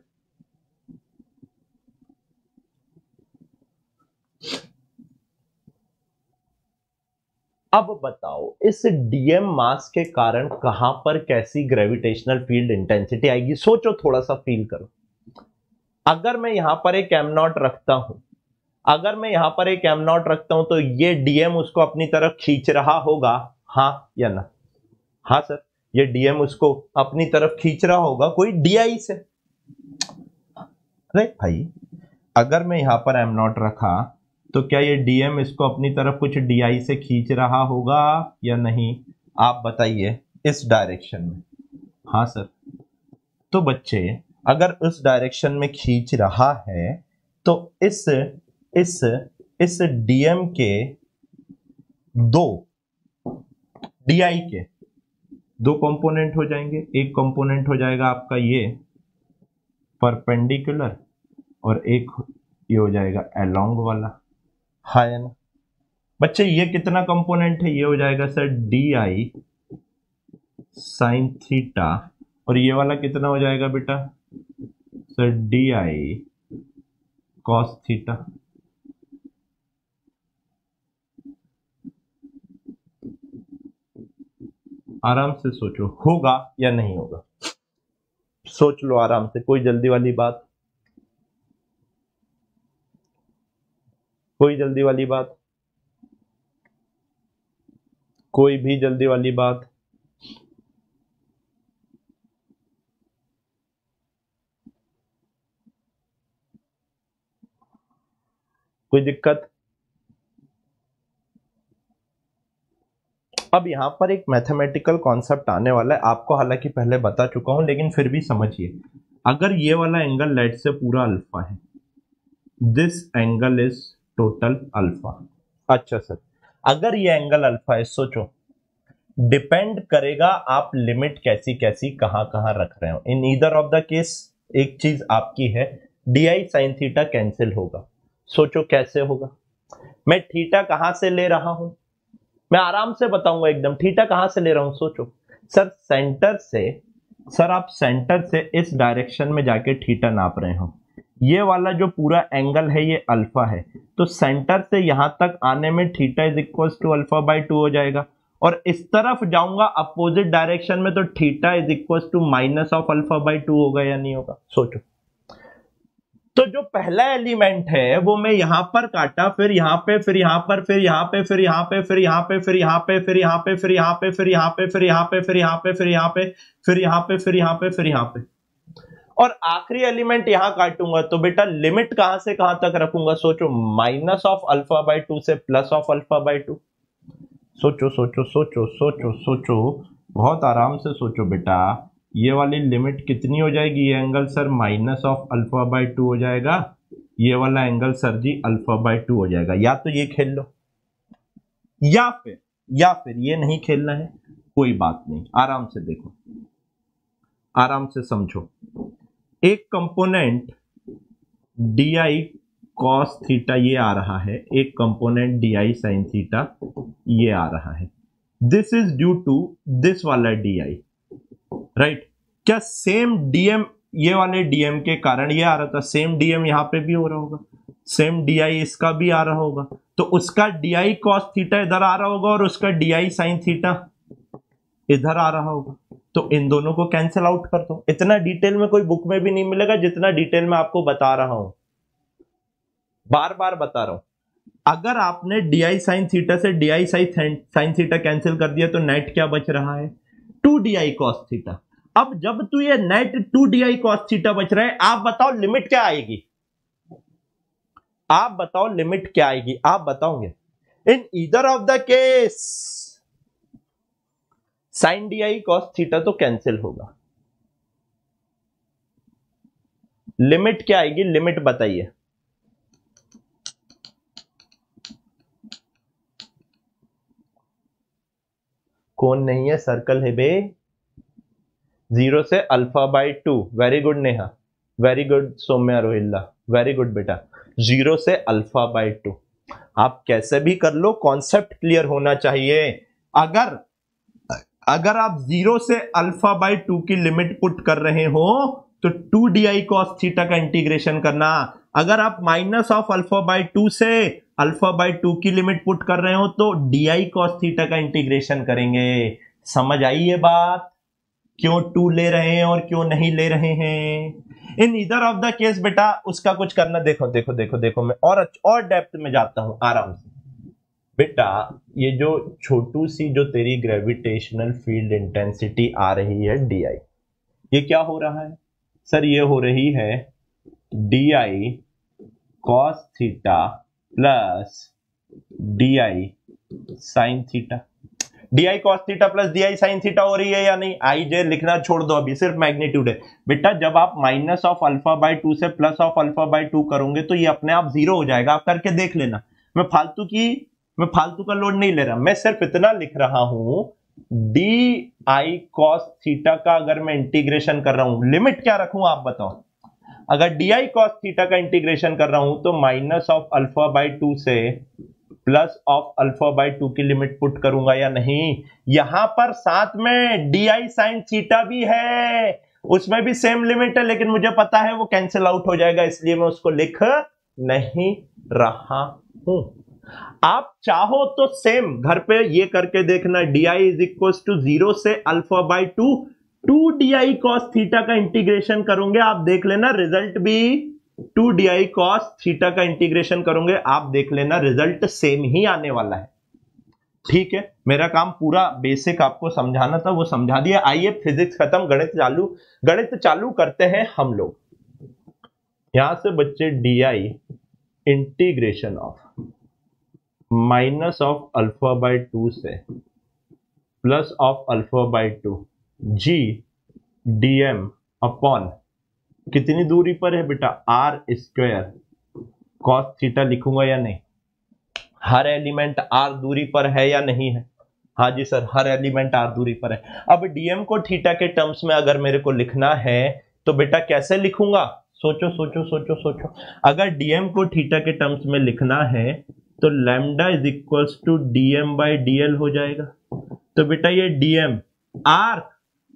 अब बताओ इस डीएम मास के कारण कहां पर कैसी ग्रेविटेशनल फील्ड इंटेंसिटी आएगी? सोचो, थोड़ा सा फील करो। अगर मैं यहां पर एक एम नॉट रखता हूं, अगर मैं यहां पर एक एम नॉट रखता हूं तो ये डीएम उसको अपनी तरफ खींच रहा होगा, हाँ या ना? हाँ सर, ये डीएम उसको अपनी तरफ खींच रहा होगा कोई डीआई से। अरे भाई अगर मैं यहां पर एम नॉट रखा तो क्या ये डीएम इसको अपनी तरफ कुछ डीआई से खींच रहा होगा या नहीं? आप बताइए, इस डायरेक्शन में। हाँ सर, तो बच्चे अगर उस डायरेक्शन में खींच रहा है तो इस डीएम के दो डीआई के दो कंपोनेंट हो जाएंगे। एक कंपोनेंट हो जाएगा आपका ये परपेंडिकुलर और एक ये हो जाएगा अलोंग वाला, हाँ या ना? बच्चे ये कितना कंपोनेंट है, ये हो जाएगा sir D I sine theta, और ये वाला कितना हो जाएगा बेटा sir D I cos theta. आराम से सोचो, होगा या नहीं होगा? सोच लो आराम से, कोई जल्दी वाली बात, कोई जल्दी वाली बात, कोई भी जल्दी वाली बात? कोई दिक्कत? अब यहां पर एक मैथमेटिकल कॉन्सेप्ट आने वाला है, आपको हालांकि पहले बता चुका हूं लेकिन फिर भी समझिए। अगर ये वाला एंगल लेट से पूरा अल्फा है, this angle is total alpha. अच्छा सर, अगर ये एंगल अल्फा है, सोचो डिपेंड करेगा आप लिमिट कैसी कैसी कहां कहां रख रहे हो। इन ईदर ऑफ द केस एक चीज आपकी है, D I sine theta cancel होगा। सोचो कैसे होगा? मैं थीटा कहां से ले रहा हूं, मैं आराम से बताऊंगा एकदम। थीटा कहां से ले रहा हूं, सोचो सर, सेंटर से, सर आप सेंटर से इस डायरेक्शन में जाके थीटा नाप रहे हो, ये वाला जो पूरा एंगल है ये अल्फा है, तो सेंटर से यहां तक आने में theta is equal to alpha by 2 हो जाएगा। और इस तरफ जाऊंगा अपोजिट डायरेक्शन में, तो theta is equal to minus of alpha by 2 होगा या नहीं होगा? सोचो। तो जो पहला एलिमेंट है वो मैं यहां पर काटा, फिर यहां पे, फिर यहां पर, फिर यहां पे, फिर यहां पे, फिर यहां पे, फिर यहां पे, फिर यहां पे, फिर यहां पे, फिर यहां पे, फिर यहां पे, फिर यहां पे, फिर यहां पे, फिर यहां पे, फिर यहां पे, फिर यहां पे, और आखिरी एलिमेंट यहां काटूंगा। तो बेटा लिमिट कहां से कहां तक रखूंगा? सोचो, माइनस ऑफ अल्फा बाई 2 से प्लस ऑफ अल्फा बाई 2। सोचो सोचो सोचो सोचो सोचो, बहुत आराम से सोचो बेटा। ये वाली लिमिट कितनी हो जाएगी? ये angle sir minus of alpha by 2 हो जाएगा, ये वाला angle sir ji alpha by 2 हो जाएगा। या तो ये खेल लो, या फिर ये नहीं खेलना है, कोई बात नहीं, आराम से देखो, आराम से समझो। एक component d I cos theta ये आ रहा है, एक component d I sine theta ये आ रहा है। This is due to this वाला डी आई, राइट? क्या सेम डीएम, ये वाले डीएम के कारण ये आ रहा था, सेम डीएम यहां पे भी हो रहा होगा, सेम डी आई इसका भी आ रहा होगा, तो उसका डी आई कॉस थीटा इधर आ रहा होगा और उसका डी आई साइन थीटा इधर आ रहा होगा। तो इन दोनों को कैंसिल आउट कर दो। इतना डिटेल में कोई बुक में भी नहीं मिलेगा जितना डिटेल में आपको बता रहा हूं, बार बार बता रहा हूं। अगर आपने डी आई साइन थीटा से D I sine theta cancel कर दिया तो नेट क्या बच रहा है? 2 डी आई कॉस थीटा। अब जब तू ये net 2 d I cos theta बच रहा है, आप बताओ लिमिट क्या आएगी? आप बताओ लिमिट क्या आएगी? आप बताओगे? In either of the case sine d I cos theta तो कैंसिल होगा। लिमिट क्या आएगी? लिमिट बताइए। कौन नहीं है? सर्कल है बे। 0 से alpha by 2। Very good Neha, very good Saumya Rohilla, very good बेटा। 0 से अल्फा बाई 2। आप कैसे भी कर लो, कॉन्सेप्ट क्लियर होना चाहिए। अगर आप 0 से अल्फा बाई 2 की लिमिट पुट कर रहे हो तो 2 डी आई कॉस थीटा का इंटीग्रेशन करना। अगर आप माइनस ऑफ अल्फा बाई 2 से अल्फा बाई 2 की लिमिट पुट कर रहे हो तो डी आई कॉस थीटा का इंटीग्रेशन करेंगे। समझ आई ये बात? क्यों 2 ले रहे हैं और क्यों नहीं ले रहे हैं? इन ईदर ऑफ द केस बेटा उसका कुछ करना। देखो देखो देखो देखो, मैं और डेप्थ में जाता हूं आराम से। बेटा ये जो छोटू सी जो तेरी ग्रेविटेशनल फील्ड इंटेंसिटी आ रही है डी आई, ये क्या हो रहा है सर? ये हो रही है D I cos theta plus D I sine theta. D I cos theta plus D I sine theta हो रही है या नहीं? आई जे लिखना छोड़ दो, अभी सिर्फ मैग्नीट्यूड है। बेटा जब आप माइनस ऑफ अल्फा बाई 2 से प्लस ऑफ अल्फा बाई 2 करोगे तो ये अपने आप 0 हो जाएगा। आप करके देख लेना। मैं फालतू का लोड नहीं ले रहा, मैं सिर्फ इतना लिख रहा हूं, डी आई कॉस थीटा का अगर मैं इंटीग्रेशन कर रहा हूं, लिमिट क्या रखूं आप बताओ? अगर डी आई कॉस थीटा का इंटीग्रेशन कर रहा हूं तो माइनस ऑफ अल्फा बाई 2 से प्लस ऑफ अल्फा बाई 2 की लिमिट पुट करूंगा या नहीं? यहां पर साथ में डी आई साइन थीटा भी है, उसमें भी सेम लिमिट है, लेकिन मुझे पता है वो कैंसिल आउट हो जाएगा, इसलिए मैं उसको लिख नहीं रहा हूं। आप चाहो तो सेम घर पे ये करके देखना, d I is equal to 0 से alpha by 2 d I cos theta का इंटीग्रेशन करोगे, आप देख लेना रिजल्ट भी 2 डी आई कॉस थीटा का इंटीग्रेशन करोगे, आप देख लेना रिजल्ट सेम ही आने वाला है। ठीक है, मेरा काम पूरा बेसिक आपको समझाना था, वो समझा दिया। आइए फिजिक्स खत्म, गणित चालू करते हैं हम लोग। यहां से बच्चे d I integration of minus of alpha by 2 से plus of alpha by 2 g d m upon कितनी दूरी पर है बेटा? आर स्क्वायर कॉस थीटा लिखूंगा या नहीं? हर एलिमेंट आर दूरी पर है या नहीं है? हाँ जी सर, हर एलिमेंट आर दूरी पर है। अब डीएम को थीटा के टर्म्स में अगर मेरे को लिखना है तो बेटा कैसे लिखूंगा? सोचो सोचो सोचो सोचो। अगर डीएम को थीटा के टर्म्स में लिखना है तो lambda is equals to dm by dl हो जाएगा। तो बेटा ये dm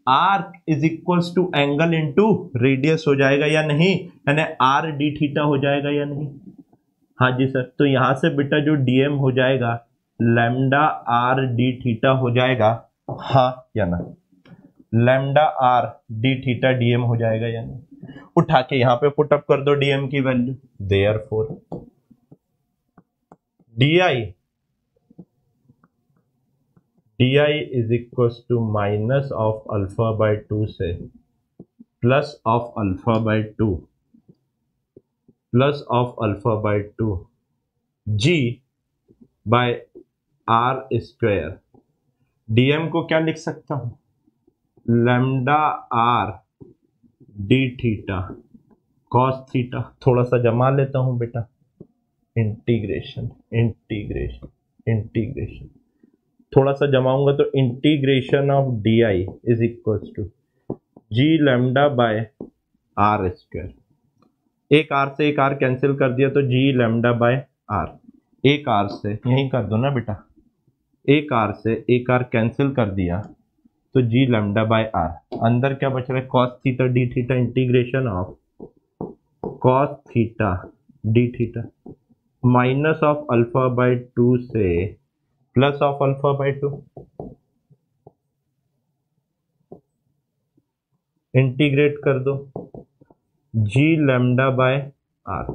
arc is equals to angle into radius हो जाएगा या नहीं? यानी आर डी थीटा हो जाएगा या नहीं? हाँ जी सर। तो यहां से बेटा जो डीएम हो जाएगा लैम्डा आर डी थीटा हो जाएगा, हाँ या ना? Lambda r d theta DM हो जाएगा या नहीं? उठा के यहां पे पुट अप कर दो डीएम की value, therefore d is equal to minus of alpha by 2 से plus of alpha by 2 plus of alpha by 2 g by r square. Dm को क्या लिख सकता हूं? Lambda r d theta cos theta. थोड़ा सा जमा लेता हूं बेटा, इंटीग्रेशन इंटीग्रेशन इंटीग्रेशन, थोड़ा सा जमाऊंगा तो integration of d I is equal to g lambda by r square. एक आर से एक आर कैंसिल कर दिया तो जी लैम्डा बाय आर। एक आर से यहीं कर दो ना बेटा, एक आर से एक आर कैंसिल कर दिया तो जी लैम्डा बाय आर। अंदर क्या बच रहा है? Cos theta D theta, integration of cos theta D theta minus of alpha by 2 से plus of alpha by 2, integrate कर दो G lambda by R.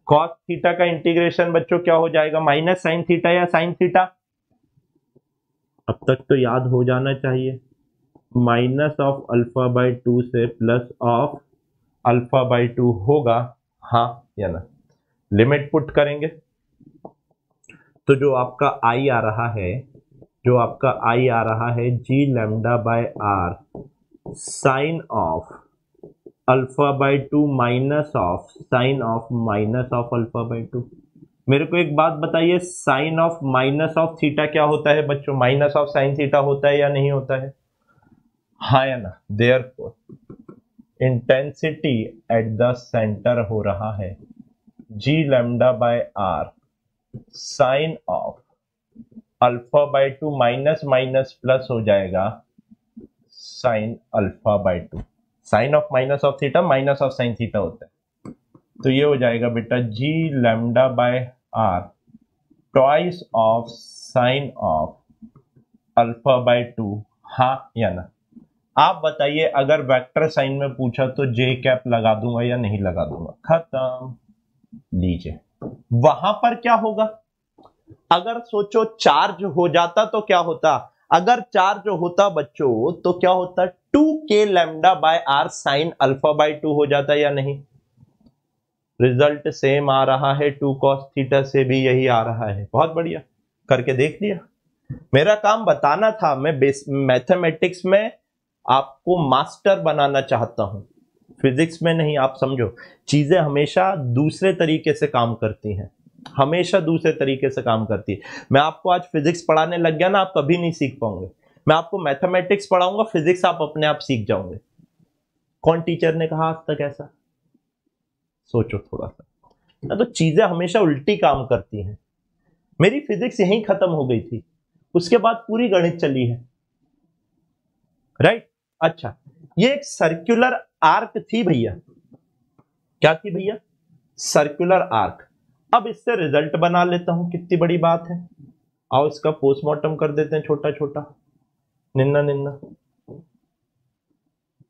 Cos theta का इंटीग्रेशन बच्चों क्या हो जाएगा? माइनस साइन थीटा या साइन थीटा? अब तक तो याद हो जाना चाहिए। माइनस ऑफ अल्फा बाय 2 से प्लस ऑफ अल्फा बाय 2 होगा, हाँ या ना? लिमिट पुट करेंगे तो जो आपका आई आ रहा है, जो आपका आई आ रहा है G lambda by are sine of alpha by 2 minus of sine of minus of alpha by 2। मेरे को एक बात बताइए, sine of minus of theta क्या होता है बच्चों? माइनस ऑफ साइन थीटा होता है या नहीं होता है? हाँ या ना? Therefore intensity at the centre हो रहा है G lambda by are sine of alpha by 2 minus minus plus हो जाएगा sine alpha by 2। Sine of minus of theta minus of sine theta होता है, तो ये हो जाएगा बेटा G lambda by R twice of sine of alpha by 2, हाँ या ना? आप बताइए, अगर वेक्टर साइन में पूछा तो जे कैप लगा दूंगा या नहीं लगा दूंगा? खत्म। लीजिए, वहां पर क्या होगा? अगर सोचो चार्ज हो जाता तो क्या होता? अगर चार्ज होता बच्चों तो क्या होता? 2k lambda by are sine alpha by 2 हो जाता या नहीं? रिजल्ट सेम आ रहा है, 2 cos थीटा से भी यही आ रहा है। बहुत बढ़िया, करके देख लिया। मेरा काम बताना था, मैं मैथमेटिक्स में आपको मास्टर बनाना चाहता हूं, फिजिक्स में नहीं। आप समझो, चीजें हमेशा दूसरे तरीके से काम करती हैं, हमेशा दूसरे तरीके से काम करती है। मैं आपको आज फिजिक्स पढ़ाने लग गया ना, आप कभी नहीं सीख पाओगे। मैं आपको मैथमेटिक्स पढ़ाऊंगा, फिजिक्स आप अपने आप सीख जाओगे। कौन टीचर ने कहा आज तक ऐसा? सोचो थोड़ा सा। तो चीजें हमेशा उल्टी काम करती हैं। मेरी फिजिक्स यहीं खत्म हो गई थी, उसके बाद पूरी गणित चली है, राइट? अच्छा, ये एक सर्कुलर आर्क थी भैया। क्या थी भैया? Circular arc. अब इससे रिजल्ट बना लेता हूं, कितनी बड़ी बात है। आओ इसका पोस्टमार्टम कर देते हैं, छोटा छोटा, निन्ना निन्ना।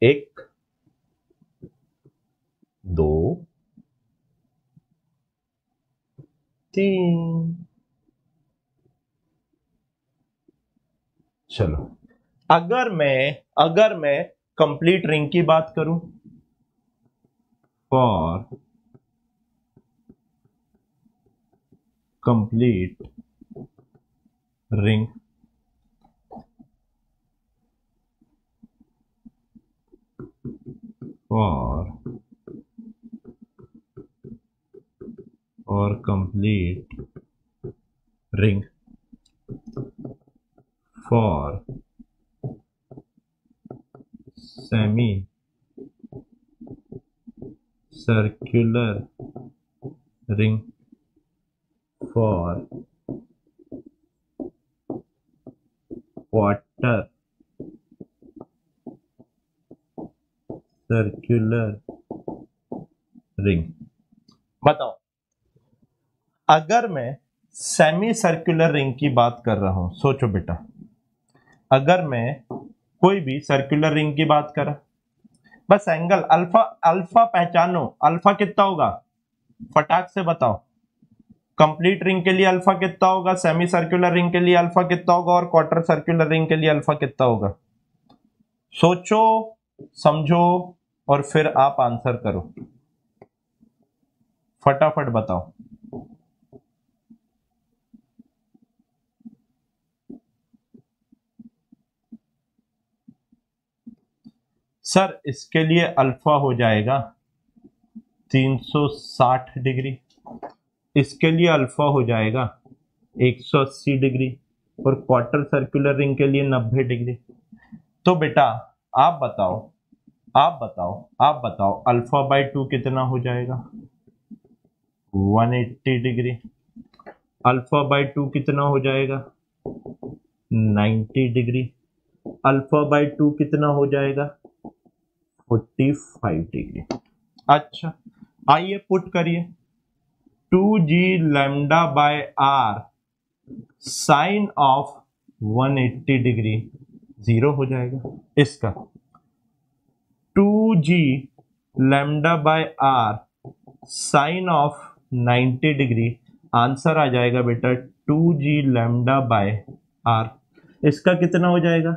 1 2 3। चलो, अगर मैं कंप्लीट रिंग की बात करूं, फॉर कंप्लीट रिंग और complete ring for semi circular ring for quarter circular ring. बताओ, अगर मैं सेमी सर्कुलर रिंग की बात कर रहा हूं। सोचो बेटा, अगर मैं कोई भी सर्कुलर रिंग की बात करा, बस एंगल अल्फा, अल्फा पहचानो, अल्फा कितना होगा फटाक से बताओ। कंप्लीट रिंग के लिए अल्फा कितना होगा, सेमी सर्कुलर रिंग के लिए अल्फा कितना होगा, और क्वार्टर सर्कुलर रिंग के लिए अल्फा कितना होगा? सोचो, समझो, और फिर आप आंसर करो, फटाफट बताओ। सर इसके लिए अल्फा हो जाएगा 360 डिग्री, इसके लिए अल्फा हो जाएगा 180 डिग्री, और क्वार्टर सर्कुलर रिंग के लिए 90 डिग्री। तो बेटा आप बताओ, आप बताओ अल्फा बाय 2 कितना हो जाएगा? 180 डिग्री। अल्फा बाय 2 कितना हो जाएगा? 90 डिग्री। अल्फा बाय 2 कितना हो जाएगा? 45 डिग्री। अच्छा, आइए पुट करिए, 2g lambda by are sine of 180 degree 0 हो जाएगा। इसका 2g lambda by are sine of 90 degree, answer आ जाएगा बेटा 2g लैम्डा बाय आर। इसका कितना हो जाएगा?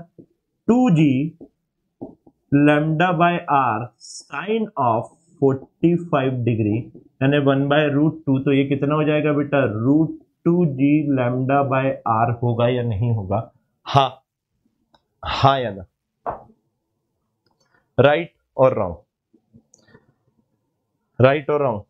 2g lambda by are sine of 45 degree यानी 1/√2। तो ये कितना हो जाएगा बेटा? √2g लैम्डा बाय आर होगा या नहीं होगा? हाँ, हाँ या ना? राइट और रॉन्ग? राइट और रॉन्ग?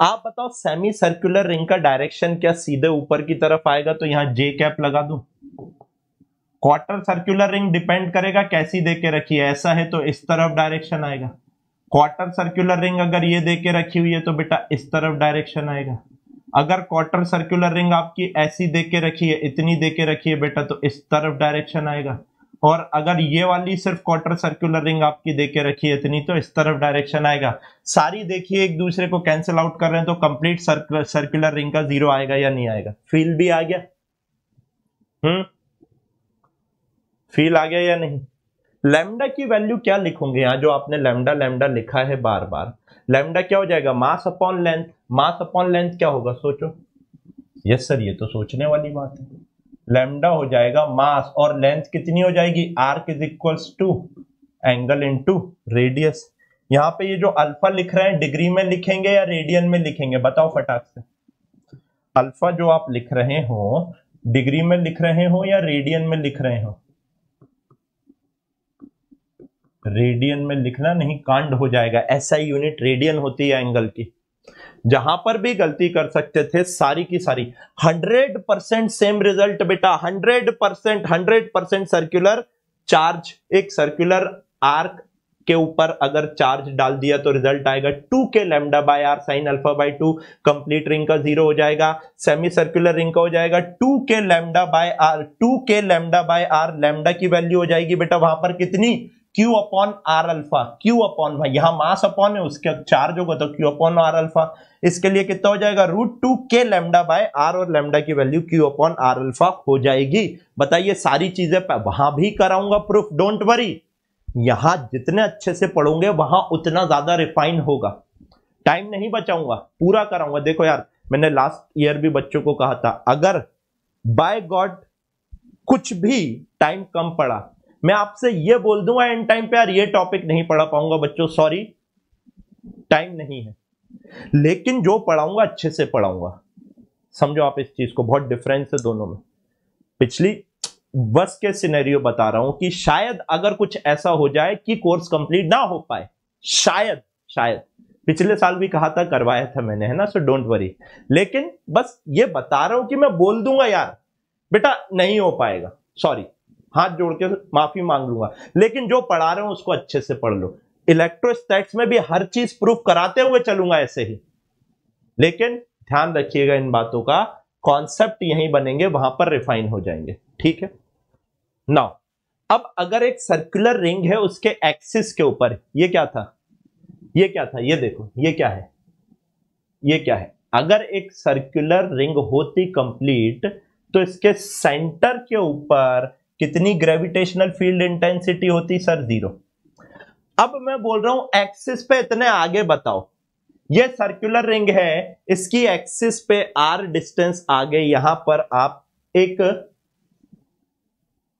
आप बताओ, सेमी सर्कुलर रिंग का डायरेक्शन क्या सीधे ऊपर की तरफ आएगा? तो यहां जे कैप लगा दूं। क्वार्टर सर्कुलर रिंग डिपेंड करेगा कैसी देके रखी है, ऐसा है तो इस तरफ डायरेक्शन आएगा। क्वार्टर सर्कुलर रिंग अगर ये देके रखी हुई है तो बेटा इस तरफ डायरेक्शन आएगा। अगर क्वार्टर सर्कुलर रिंग आपकी ऐसी देके रखी है, इतनी देके रखी है बेटा, तो इस तरफ डायरेक्शन आएगा। और अगर ये वाली सिर्फ क्वार्टर सर्कुलर रिंग आपकी देके रखी है इतनी, तो इस तरफ डायरेक्शन आएगा। सारी देखिए एक दूसरे को कैंसिल आउट कर रहे हैं, तो कंप्लीट सर्कुलर रिंग का 0 आएगा या नहीं आएगा? फील भी आ गया? फील आ गया या नहीं? लैम्डा की वैल्यू क्या लिखोगे यहां, जो आपने लैम्डा लैम्डा लिखा है बार बार? लैम्डा क्या हो जाएगा? Mass upon length. Mass upon length क्या होगा सोचो? यस सर, ये तो सोचने वाली बात है। लैम्डा हो जाएगा मास, और लेंथ कितनी हो जाएगी? Arc is equals to angle into radius. यहां पे ये जो अल्फा लिख रहे हैं डिग्री में लिखेंगे या रेडियन में लिखेंगे? बताओ फटाक से। अल्फा जो आप लिख रहे हो डिग्री में लिख रहे हो या रेडियन में लिख रहे हो? रेडियन में लिखना नहीं, कांड हो जाएगा। ऐसा यूनिट रेडियन होती है एंगल की। जहां पर भी गलती कर सकते थे सारी की सारी 100% सेम रिजल्ट बेटा, 100% सर्कुलर चार्ज। एक सर्कुलर आर्क के ऊपर अगर चार्ज डाल दिया तो रिजल्ट आएगा 2k lambda by are sine alpha by 2। Complete ring का 0 हो जाएगा। सेमी सर्कुलर रिंग का हो जाएगा 2k lambda by r. 2k lambda by r, lambda की वैल्यू हो जाएगी बेटा वहां पर कितनी? Q upon r alpha. Q upon, भाई यहां मास अपॉन है, उसके चार्ज होगा तो Q अपॉन आर अल्फा। इसके लिए कितना हो जाएगा? √2k लैम्डा बाय आर, और लैम्डा की value Q upon r alpha हो जाएगी। बताइए, सारी चीजें वहां भी कराऊंगा प्रूफ, डोंट वरी। यहां जितने अच्छे से पढ़ोगे वहां उतना ज्यादा रिफाइन होगा। टाइम नहीं बचाऊंगा, पूरा कराऊंगा। देखो यार, मैंने लास्ट ईयर भी बच्चों को कहा था, अगर बाय गॉड कुछ भी टाइम कम पड़ा, मैं आपसे ये बोल दूंगा एंड टाइम पे यार ये टॉपिक नहीं पढ़ा पाऊंगा बच्चों, सॉरी टाइम नहीं है। लेकिन जो पढ़ाऊंगा अच्छे से पढ़ाऊंगा। समझो आप इस चीज को, बहुत डिफरेंस है दोनों में। पिछली बस के सिनेरियो बता रहा हूं कि शायद अगर कुछ ऐसा हो जाए कि कोर्स कंप्लीट ना हो पाए, शायद पिछले साल भी कहा था, करवाया था मैंने, है ना, सो डोंट वरी। लेकिन बस ये बता रहा हूं कि मैं बोल दूंगा यार बेटा नहीं हो पाएगा, सॉरी, हाथ जोड़ के माफी मांग लूंगा। लेकिन जो पढ़ा रहे हो उसको अच्छे से पढ़ लो। इलेक्ट्रोस्टैटिक्स में भी हर चीज प्रूफ कराते हुए चलूंगा ऐसे ही, लेकिन ध्यान रखिएगा इन बातों का, कॉन्सेप्ट यहीं बनेंगे, वहां पर रिफाइन हो जाएंगे, ठीक है। नाउ अब अगर एक सर्कुलर रिंग है, उसके एक्सिस के ऊपर ये क्या था, ये क्या था, ये देखो ये क्या है, ये क्या है, अगर एक सर्कुलर रिंग होती कंप्लीट तो इसके सेंटर के ऊपर कितनी ग्रेविटेशनल फील्ड इंटेंसिटी होती सर, 0। अब मैं बोल रहा हूं एक्सिस पे इतने आगे बताओ, ये सर्कुलर रिंग है, इसकी एक्सिस पे r डिस्टेंस आगे, यहां पर आप एक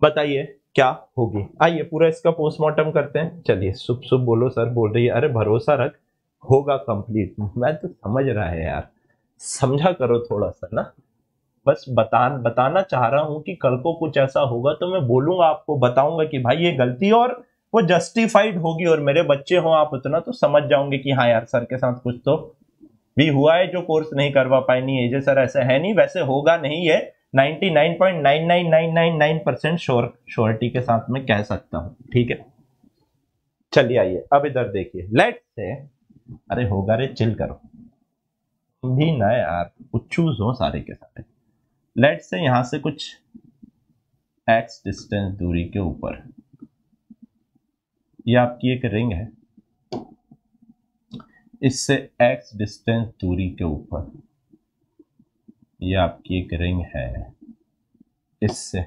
बताइए क्या होगी। आइए पूरा इसका पोस्टमार्टम करते हैं। चलिए शुभ शुभ बोलो सर, बोल रही है अरे भरोसा रख होगा कंप्लीट। मैं तो समझ रहा है यार, समझा करो थोड़ा सा ना, बस बताना चाह रहा हूं कि कल को कुछ ऐसा होगा तो मैं बोलूंगा आपको, बताऊंगा कि भाई ये गलती, और वो जस्टिफाइड होगी, और मेरे बच्चे हो आप उतना तो समझ जाओगे कि हाँ यार सर के साथ कुछ तो भी हुआ है जो कोर्स नहीं करवा पाए। नहीं एजे सर ऐसे है नहीं, वैसे होगा नहीं, है 99.99999% श्योरिटी के साथ में कह सकता हूं, ठीक है। चलिए आइए अब इधर देखिए, लेट्स से, अरे होगा रे चिल करो भी ना यार, कुछ चूज हो सारे के सारे। लेट्स से यहां से कुछ x डिस्टेंस दूरी के ऊपर ये आपकी एक रिंग है, इससे x डिस्टेंस दूरी के ऊपर ये आपकी एक रिंग है, इससे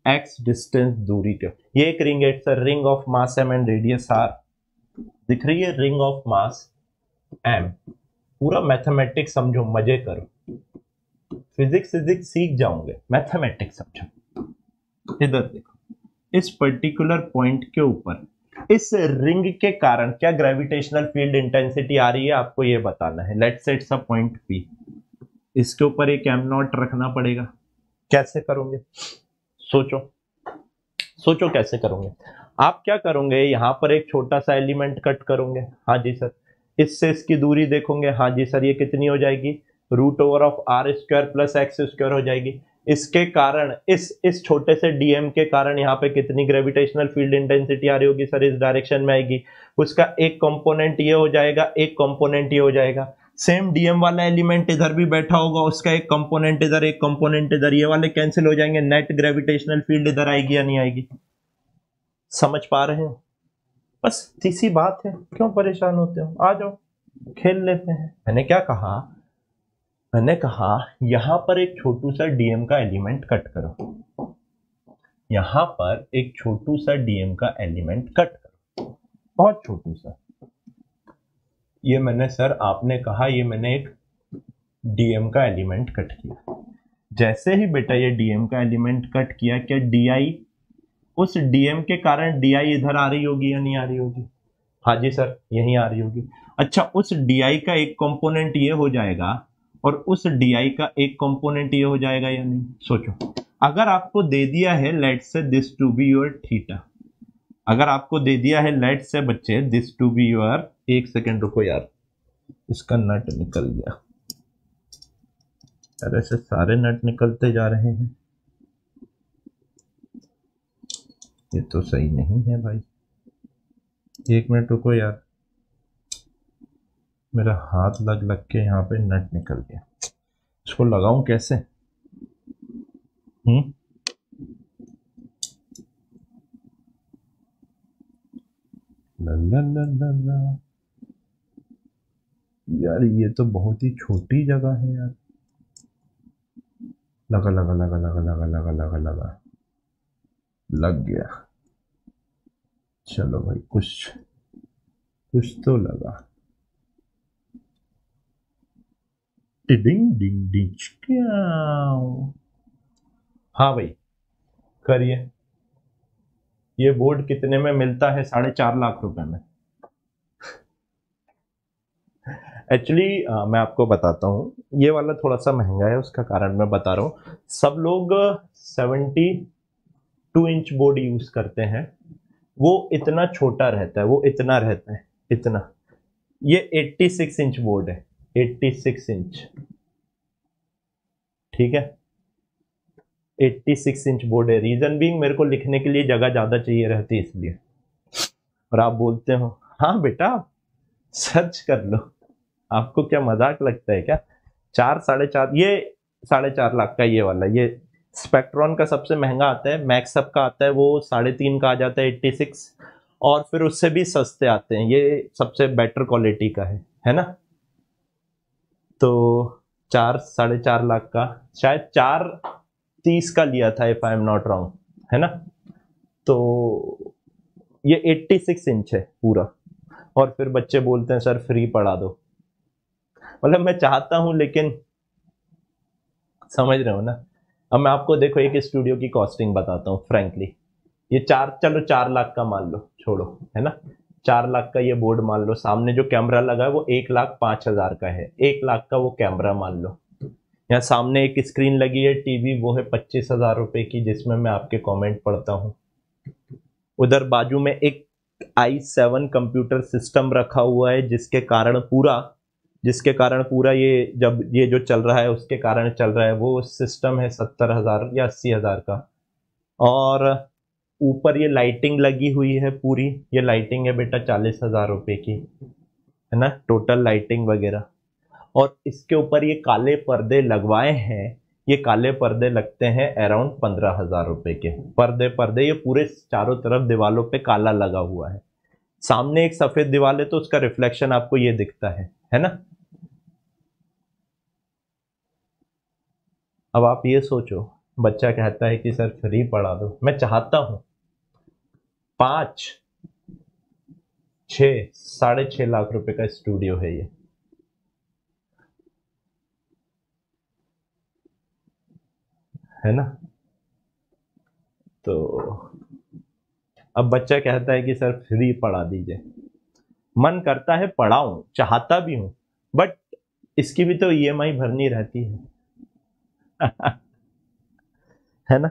x डिस्टेंस दूरी के, ये एक रिंग है, it's a ring of mass m and radius r। दिख रही है रिंग ऑफ मास m। पूरा मैथमेटिक्स समझो, मजे करो, फिजिक्स सीख जाओगे, मैथमेटिक्स समझो। इधर देखो, इस पर्टिकुलर पॉइंट के ऊपर इस रिंग के कारण क्या ग्रेविटेशनल फील्ड इंटेंसिटी आ रही है, आपको ये बताना है। लेट्स से इट्स अ पॉइंट P, इसके ऊपर एक m नॉट रखना पड़ेगा। कैसे करोगे, सोचो कैसे करोगे। आप क्या करोगे, यहां पर एक छोटा सा एलिमेंट कट करोगे, हाँ जी सर, इससे इसकी दूरी देखोगे, हाँ जी सर, ये कितनी हो जाएगी, √r² प्लस x² हो जाएगी। इसके कारण इस छोटे से डीएम के कारण यहाँ पे कितनी ग्रेविटेशनल फील्ड इंटेंसिटी आ रही होगी सर, इस डायरेक्शन में आएगी। उसका एक कंपोनेंट ये हो जाएगा, एक कंपोनेंट ये हो जाएगा। सेम डीएम वाला एलिमेंट इधर भी बैठा होगा, उसका एक कंपोनेंट इधर, एक कंपोनेंट इधर, ये वाले कैंसिल हो जाएंगे, नेट ग्रेविटेशनल फील्ड इधर आएगी या नहीं आएगी। समझ पा रहे हो, बस तीसरी बात है, क्यों परेशान होते हो, आ जाओ खेल लेते हैं। मैंने कहा यहां पर एक छोटू सा डीएम का एलिमेंट कट करो, यहां पर एक छोटू सा डीएम का एलिमेंट कट करो, बहुत छोटू सा। ये मैंने सर, आपने कहा ये मैंने एक डीएम का एलिमेंट कट किया। जैसे ही बेटा ये डीएम का एलिमेंट कट किया, क्या डीआई, उस डीएम के कारण डीआई इधर आ रही होगी या नहीं आ रही होगी, हाँ जी सर यहीं आ रही होगी। अच्छा, उस डीआई का एक कंपोनेंट ये हो जाएगा और उस डीआई का एक कंपोनेंट ये हो जाएगा या नहीं। सोचो, अगर आपको दे दिया है let's say this to be your theta, अगर आपको दे दिया है लेट्स से बच्चे दिस टू बी योर, एक सेकेंड रुको यार, इसका नट निकल गया, अरे से सारे नट निकलते जा रहे हैं, ये तो सही नहीं है भाई, एक मिनट रुको यार, मेरा हाथ लग के यहाँ पे नट निकल गया, इसको लगाऊं कैसे। ला यार, ये तो बहुत ही छोटी जगह है यार, लगा लगा लगा लगा लगा लगा लगा लगा लग गया। चलो भाई, कुछ तो लगा। डिंग डिंग डिंग, हाँ भाई करिए। ये बोर्ड कितने में मिलता है, 4.5 लाख रुपए में। एक्चुअली मैं आपको बताता हूँ, ये वाला थोड़ा सा महंगा है, उसका कारण मैं बता रहा हूँ। सब लोग 72 इंच बोर्ड यूज करते हैं, वो इतना छोटा रहता है, वो इतना रहता है, इतना। ये 86 इंच बोर्ड है, 86 इंच, ठीक है, 86 इंच बोर्ड है। रीजन बीइंग मेरे को लिखने के लिए जगह ज्यादा चाहिए रहती है इसलिए। और आप बोलते हो हाँ बेटा सर्च कर लो, आपको क्या मजाक लगता है क्या, 4 साढ़े 4, ये 4.5 लाख का ये वाला, ये स्पेक्ट्रॉन का सबसे महंगा आता है, मैक्सअप का आता है वो 3.5 का आ जाता है 86, और फिर उससे भी सस्ते आते हैं, ये सबसे बेटर क्वालिटी का है ना। तो 4-4.5 लाख का, शायद 4.30 का लिया था if I am not wrong, है ना। तो ये 86 इंच है पूरा, और फिर बच्चे बोलते हैं सर फ्री पढ़ा दो। मतलब मैं चाहता हूं, लेकिन समझ रहे हो ना। अब मैं आपको देखो एक स्टूडियो की कॉस्टिंग बताता हूँ फ्रैंकली। ये चलो 4 लाख का मान लो, छोड़ो, है ना। 4 लाख का ये बोर्ड मान लो, सामने जो कैमरा लगा है वो 1,05,000 का है, 1 लाख का वो कैमरा मान लो। यहाँ सामने एक स्क्रीन लगी है टीवी, वो है 25,000 रुपए की, जिसमें मैं आपके कमेंट पढ़ता हूँ। उधर बाजू में एक i7 कंप्यूटर सिस्टम रखा हुआ है, जिसके कारण पूरा ये जब ये जो चल रहा है उसके कारण चल रहा है। वो सिस्टम है 70,000 या 80,000 का। और ऊपर ये लाइटिंग लगी हुई है पूरी, ये लाइटिंग है बेटा 40,000 रुपए की, है ना, टोटल लाइटिंग वगैरह। और इसके ऊपर ये काले पर्दे लगवाए हैं, ये काले पर्दे लगते हैं अराउंड 15,000 रुपए के पर्दे। ये पूरे चारों तरफ दीवालों पे काला लगा हुआ है। सामने एक सफेद दीवार है तो उसका रिफ्लेक्शन आपको ये दिखता है ना। अब आप ये सोचो, बच्चा कहता है कि सर फ्री पढ़ा दो। मैं चाहता हूं 5-6-6.5 लाख रुपए का स्टूडियो है ये, है ना। तो अब बच्चा कहता है कि सर फ्री पढ़ा दीजिए। मन करता है पढ़ाऊं, चाहता भी हूं, बट इसकी भी तो ईएमआई भरनी रहती है है ना।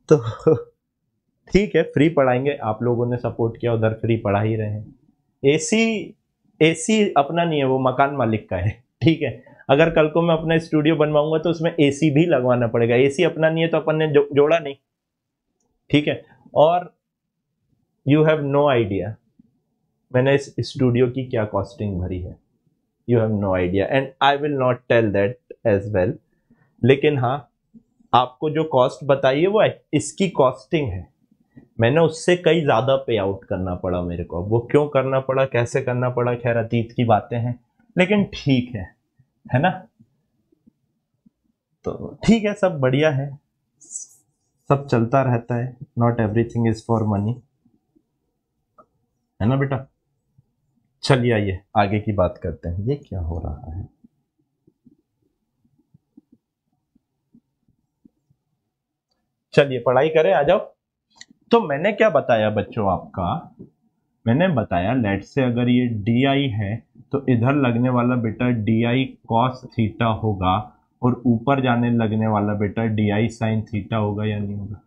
तो ठीक है, फ्री पढ़ाएंगे, आप लोगों ने सपोर्ट किया, उधर फ्री पढ़ा ही रहे हैं। एसी एसी अपना नहीं है, वो मकान मालिक का है, ठीक है। अगर कल को मैं अपना स्टूडियो बनवाऊंगा तो उसमें एसी भी लगवाना पड़ेगा। एसी अपना नहीं है तो अपन ने जोड़ा नहीं, ठीक है। और यू हैव नो आइडिया मैंने इस स्टूडियो की क्या कॉस्टिंग भरी है। You have no idea, and I will not tell that as well. लेकिन हाँ, आपको जो कॉस्ट बताई है वो इसकी कॉस्टिंग है। मैंने उससे कई ज्यादा पे आउट करना पड़ा मेरे को। वो क्यों करना पड़ा, कैसे करना पड़ा, खैर अतीत की बातें हैं, लेकिन ठीक है ना। तो ठीक है, सब बढ़िया है, सब चलता रहता है। Not everything is for money, है ना बेटा। चलिए आइए आगे की बात करते हैं। ये क्या हो रहा है। चलिए पढ़ाई करें, आ जाओ। तो मैंने क्या बताया बच्चों आपका, मैंने बताया लेट से अगर ये डी आई है तो इधर लगने वाला बेटा डी आई कॉस थीटा होगा, और ऊपर जाने लगने वाला बेटा डी आई साइन थीटा होगा या नहीं होगा।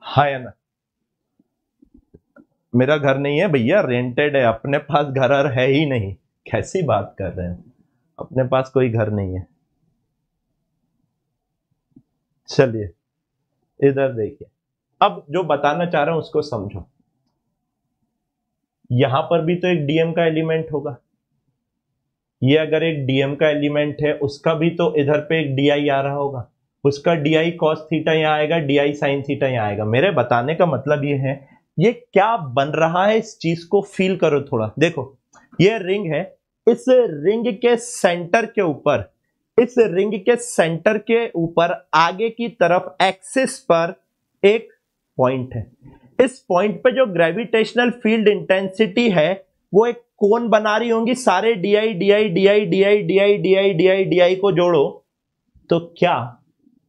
हाँ या ना। मेरा घर नहीं है भैया, रेंटेड है, अपने पास घर है ही नहीं। कैसी बात कर रहे हैं, अपने पास कोई घर नहीं है। चलिए इधर देखिए, अब जो बताना चाह रहा हूं उसको समझो। यहां पर भी तो एक डीएम का एलिमेंट होगा। ये अगर एक डीएम का एलिमेंट है, उसका भी तो इधर पे एक डीआई आ रहा होगा। उसका डीआई कॉस थीटा यहां आएगा, डीआई साइन थीटा यहां आएगा। मेरे बताने का मतलब ये है, ये क्या बन रहा है इस चीज को फील करो थोड़ा। देखो ये रिंग है, इस रिंग के सेंटर के ऊपर, इस रिंग के सेंटर के ऊपर आगे की तरफ एक्सिस पर एक पॉइंट है। इस पॉइंट पे जो ग्रेविटेशनल फील्ड इंटेंसिटी है वो एक कोण बना रही होंगी। सारे DI DI DI DI DI DI DI DI को जोड़ो तो क्या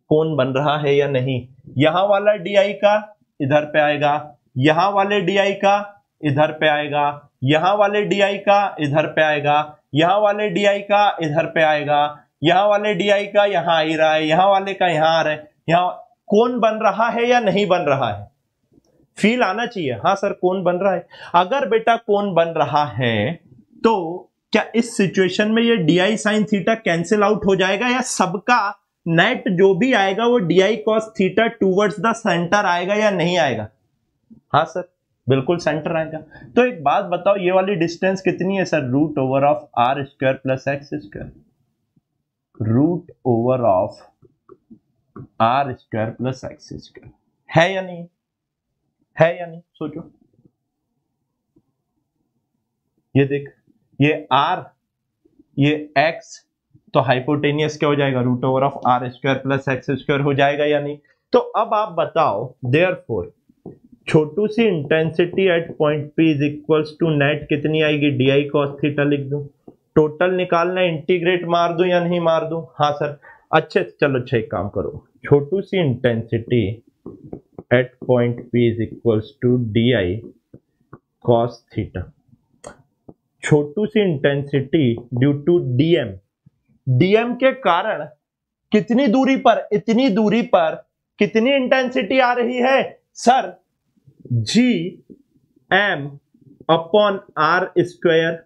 कोण बन रहा है या नहीं। यहां वाला डीआई का इधर पे आएगा, यहां वाले डीआई का इधर पे आएगा, यहां वाले डीआई का इधर पे आएगा, यहां वाले डीआई का इधर पे आएगा, यहां वाले डीआई का यहां आ ही रहा है, यहां वाले का यहां आ रहा है। यहां कोण बन रहा है या नहीं बन रहा है, फील आना चाहिए। हाँ सर कोण बन रहा है। अगर बेटा कोण बन रहा है तो क्या इस सिचुएशन में ये DI sine theta cancel out हो जाएगा, या सबका नेट जो भी आएगा वो DI cos theta towards the centre आएगा या नहीं आएगा। हाँ सर बिल्कुल सेंटर आएगा। तो एक बात बताओ, ये वाली डिस्टेंस कितनी है sir, root over of are square plus x square. Root over of are square plus x square, है या नहीं, है या नहीं, सोचो। ये देख, ये आर, ये एक्स, तो हाइपोटेनियस क्या हो जाएगा, root over of are square plus x square हो जाएगा या नहीं। तो अब आप बताओ, देयरफॉर छोटू सी intensity at point P is equals to net कितनी आएगी, डी आई कॉस थीटा लिख दूं, टोटल निकालना, इंटीग्रेट मार दूं या नहीं मार दूं, हाँ सर, अच्छे, चलो अच्छा एक काम करो, छोटू सी intensity at point P is equals to D I cos theta, छोटू सी intensity due to DM, DM के कारण कितनी दूरी पर, इतनी दूरी पर कितनी इंटेंसिटी आ रही है sir, G M upon r square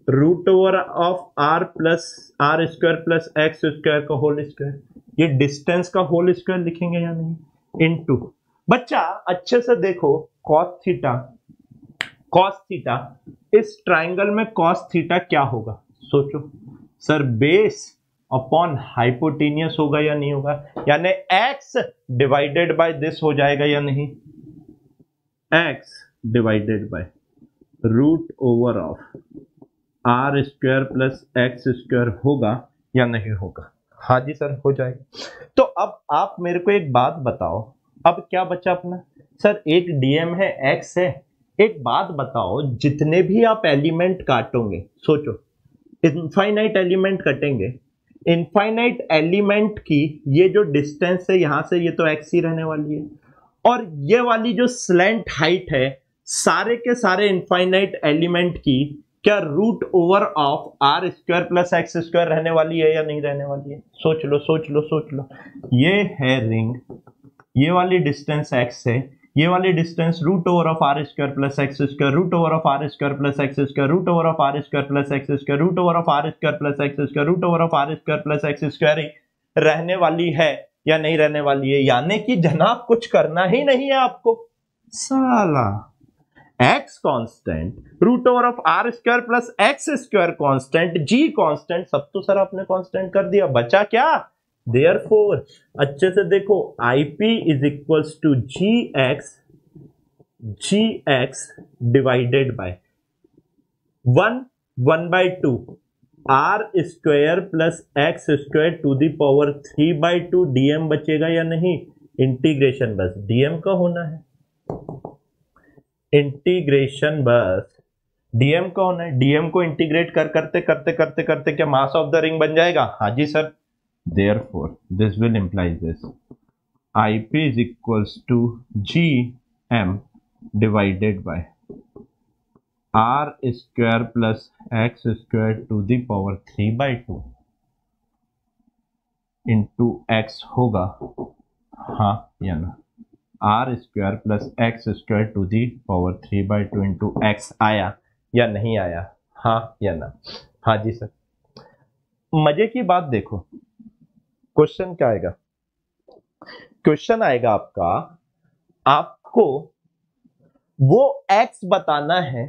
root over of r plus r square plus x square का होल स्क्वायर, ये डिस्टेंस का होल स्क्वायर लिखेंगे या नहीं, इनटू, बच्चा अच्छे से देखो, कॉस थीटा, कॉस थीटा, इस ट्राइंगल में कॉस थीटा क्या होगा, सोचो सर, बेस अपॉन हाइपोटेनियस होगा या नहीं होगा, यानी x डिवाइडेड बाय दिस हो जाएगा या नहीं, x divided by root over of are square plus x square होगा या नहीं होगा, हाँ जी सर हो जाएगा। तो अब आप मेरे को एक बात बताओ, अब क्या बचा अपना, सर एक डीएम है, x है, एक बात बताओ, जितने भी आप एलिमेंट काटोगे, सोचो इनफाइनाइट एलिमेंट कटेंगे, इनफाइनाइट एलिमेंट की ये जो डिस्टेंस है यहां से, ये तो एक्स ही रहने वाली है, और ये वाली जो स्लैंट हाइट है, सारे के सारे इनफाइनाइट एलिमेंट की क्या root over of are square plus x square रहने वाली है या नहीं रहने वाली है, सोच लो सोच लो सोच लो, ये है रिंग, ये वाली डिस्टेंस एक्स है, ये वाली distance root over of are square plus x square root over of are square plus x square root over of are square plus x square root over of are square plus x square root over of are square plus x square रहने वाली है या नहीं रहने वाली है, यानी कि जनाब कुछ करना ही नहीं है आपको, साला x constant, root over of are square plus x square constant, G constant, सब तो सर आपने कांस्टेंट कर दिया, बचा क्या, देयरफॉर अच्छे से देखो, IP is equals to G x divided by 1/2 r square plus x square to the power 3/2, DM बचेगा या नहीं, इंटीग्रेशन बस डीएम का होना है, इंटीग्रेशन बस डीएम का होना है, डीएम को इंटीग्रेट करते करते करते करते क्या मास ऑफ द रिंग बन जाएगा, हाँ जी sir, therefore this will imply this IP is equals to GM divided by R square plus X square to the power 3/2 into X होगा, हाँ या ना, R square plus X square to the power 3/2 into X आया या नहीं आया, हाँ या ना, हाँ जी सर। मजे की बात देखो, क्वेश्चन क्या आएगा, क्वेश्चन आएगा आपका, आपको वो x बताना है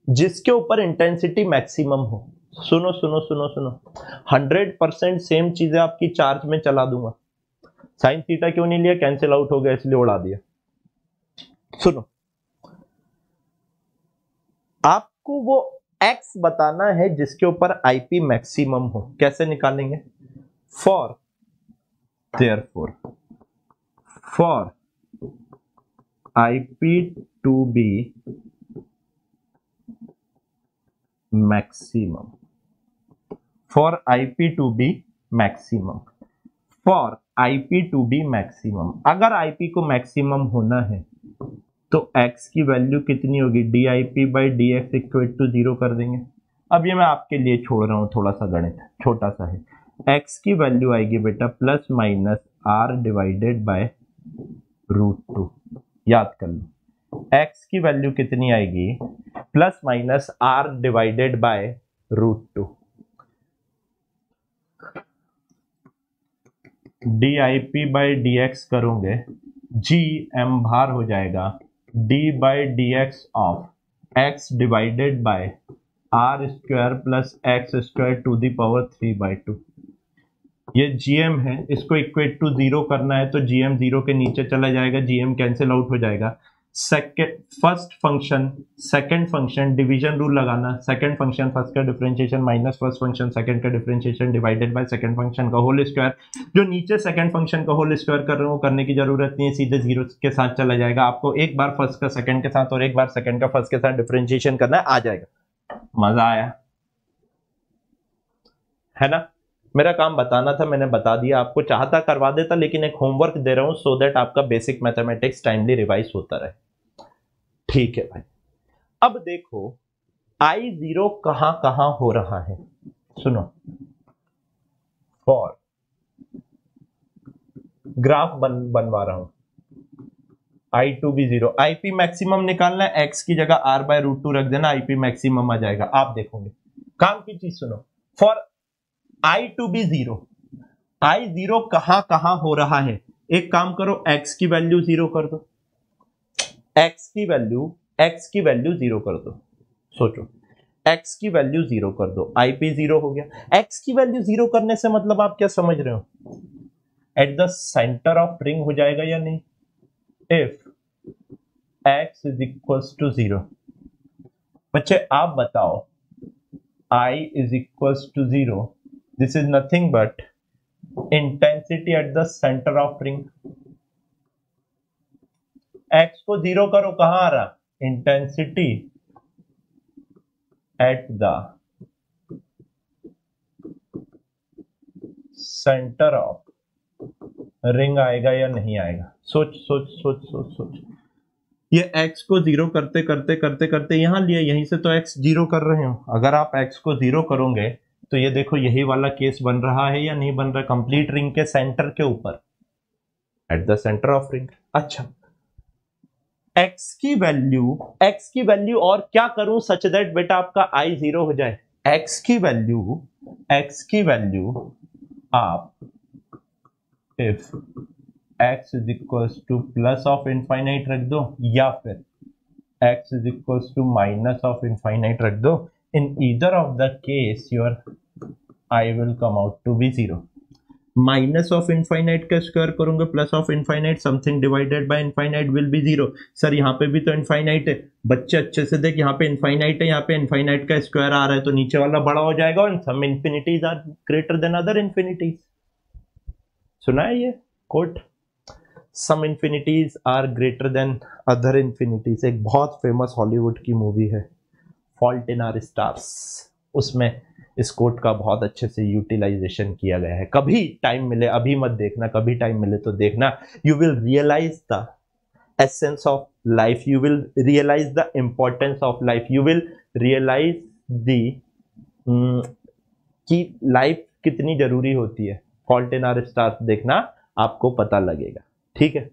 जिसके ऊपर इंटेंसिटी मैक्सिमम हो, सुनो सुनो सुनो सुनो, 100% सेम चीजें आपकी चार्ज में चला दूंगा, साइन थीटा क्यों नहीं लिया, कैंसिल आउट हो गया इसलिए उड़ा दिया, सुनो, आपको वो x बताना है जिसके ऊपर IP मैक्सिमम हो, कैसे निकालेंगे, for therefore for IP to be maximum, for IP to be maximum, for IP to be maximum, अगर IP को मैक्सिमम होना है तो x की वैल्यू कितनी होगी, dIP by dx equal to 0 कर देंगे। अब ये मैं आपके लिए छोड़ रहा हूं, थोड़ा सा गणित छोटा सा है, x की वैल्यू आएगी बेटा plus minus r divided by √2, याद कर लो x की वैल्यू कितनी आएगी, plus minus r divided by √2, dIP by dx करोगे, g m बाहर हो जाएगा, d बाय dx of x divided by r square plus x square to the power 3/2, ये जीएम है, इसको इक्वेट टू जीरो करना है तो जीएम जीरो के नीचे चला जाएगा, जीएम कैंसिल आउट हो जाएगा। Second first function second function division rule लगाना, सेकंड फंक्शन फर्स्ट का differentiation minus first function second का differentiation divided by second function का होल स्क्वायर। जो नीचे सेकंड फंक्शन का होल स्क्वायर कर रहे हो करने की जरूरत नहीं है, सीधे जीरो के साथ चला जाएगा। आपको एक बार फर्स्ट का सेकंड के साथ और एक बार सेकंड का फर्स्ट के साथ डिफरेंशिएशन करना है, आ जाएगा। मजा आया है ना? मेरा काम बताना था, मैंने बता दिया आपको, चाहता करवा देता लेकिन एक होमवर्क दे रहा हूं सो दैट आपका बेसिक मैथमेटिक्स टाइमली रिवाइज होता रहे। ठीक है भाई, अब देखो आई जीरो कहां कहां हो रहा है। सुनो, फॉर ग्राफ बनवा रहा हूं, I to be zero, IP maximum निकालना है, एक्स की जगह आर बाय रूट टू रख देना, आईपी मैक्सिमम आ जाएगा। आप देखोगे काम की चीज सुनो, for I to be zero, I zero कहां कहां हो रहा है। एक काम करो, एक्स की वैल्यू जीरो कर दो, एक्स की वैल्यू जीरो कर दो। सोचो, एक्स की वैल्यू जीरो कर दो, आईपी जीरो हो गया। एक्स की वैल्यू जीरो करने से मतलब आप क्या समझ रहे हो, at the centre of ring हो जाएगा या नहीं। If X is equal to zero, बच्चे आप बताओ, I is equal to zero, this is nothing but intensity at the centre of ring. X को जीरो करो, कहां आ रहा, intensity at the centre of ring आएगा या नहीं आएगा। सोच सोच सोच सोच सोच, ये x को जीरो करते करते करते करते यहां लिए, यहीं से तो x जीरो कर रहे हो। अगर आप x को जीरो करोगे तो ये देखो यही वाला केस बन रहा है या नहीं बन रहा, कंप्लीट रिंग के सेंटर के ऊपर, eight the centre of ring. अच्छा, x की वैल्यू और क्या करूं सच दैट बेटा आपका i जीरो हो जाए। x की वैल्यू आप if x is equal to plus of infinite रख दो, या फिर x is equal to minus of infinite रख दो। In either of the case your i will come out to be zero. Minus of infinite का स्क्वायर करूंगा plus of infinite, something divided by infinite will be zero. Sir यहाँ पे भी तो इनफाइनाइट है, बच्चे अच्छे से देख, यहाँ पे इनफाइनाइट है, यहाँ पे इनफाइनाइट का स्क्वायर आ रहा है तो नीचे वाला बड़ा हो जाएगा, और some infinities are greater than other infinities. सुना है ये quote, some infinities are greater than other infinities. एक बहुत फेमस हॉलीवुड की मूवी है फॉल्ट इन आवर स्टार्स, उसमें इस कोट का बहुत अच्छे से यूटिलाइजेशन किया गया है। कभी टाइम मिले, अभी मत देखना, कभी टाइम मिले तो देखना, you will realize the essence of life, you will realize the importance of life, you will realize the कि लाइफ कितनी जरूरी होती है। फॉल्ट इन आवर स्टार्स देखना, आपको पता लगेगा। ठीक है,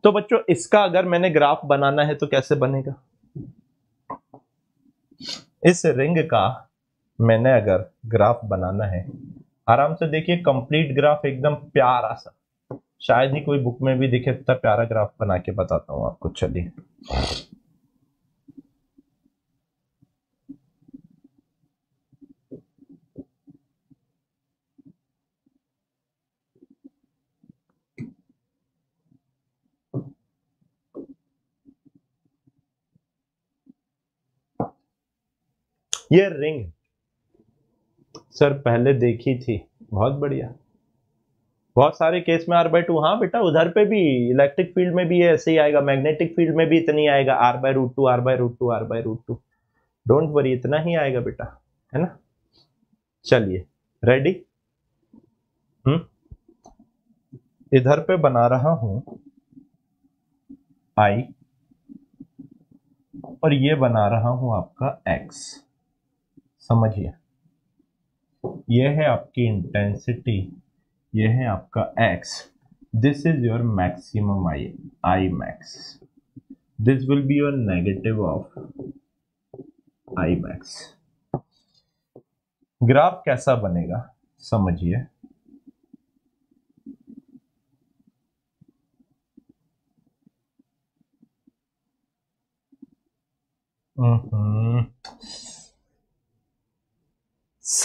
तो बच्चों इसका अगर मैंने ग्राफ बनाना है तो कैसे बनेगा, इस रिंग का मैंने अगर ग्राफ बनाना है, आराम से देखिए, कंप्लीट ग्राफ एकदम प्यारा सा, शायद ही कोई बुक में भी दिखे, इतना प्यारा ग्राफ बना के बताता हूं आपको। चलिए, ये रिंग सर पहले देखी थी, बहुत बढ़िया, बहुत सारे केस में आर बाय टू। हाँ बेटा, उधर पे भी इलेक्ट्रिक फील्ड में भी ऐसे ही आएगा, मैग्नेटिक फील्ड में भी इतनी आएगा, r by root two, r by root two, r by root two. Don't worry, इतना ही आएगा बेटा, है ना। चलिए, रेडी। इधर पे बना रहा हूं आई, और ये बना रहा हूं आपका एक्स। समझिए, ये है आपकी इंटेंसिटी, ये है आपका x, this is your maximum I max, this will be your negative of I max. Graph कैसा बनेगा समझिए,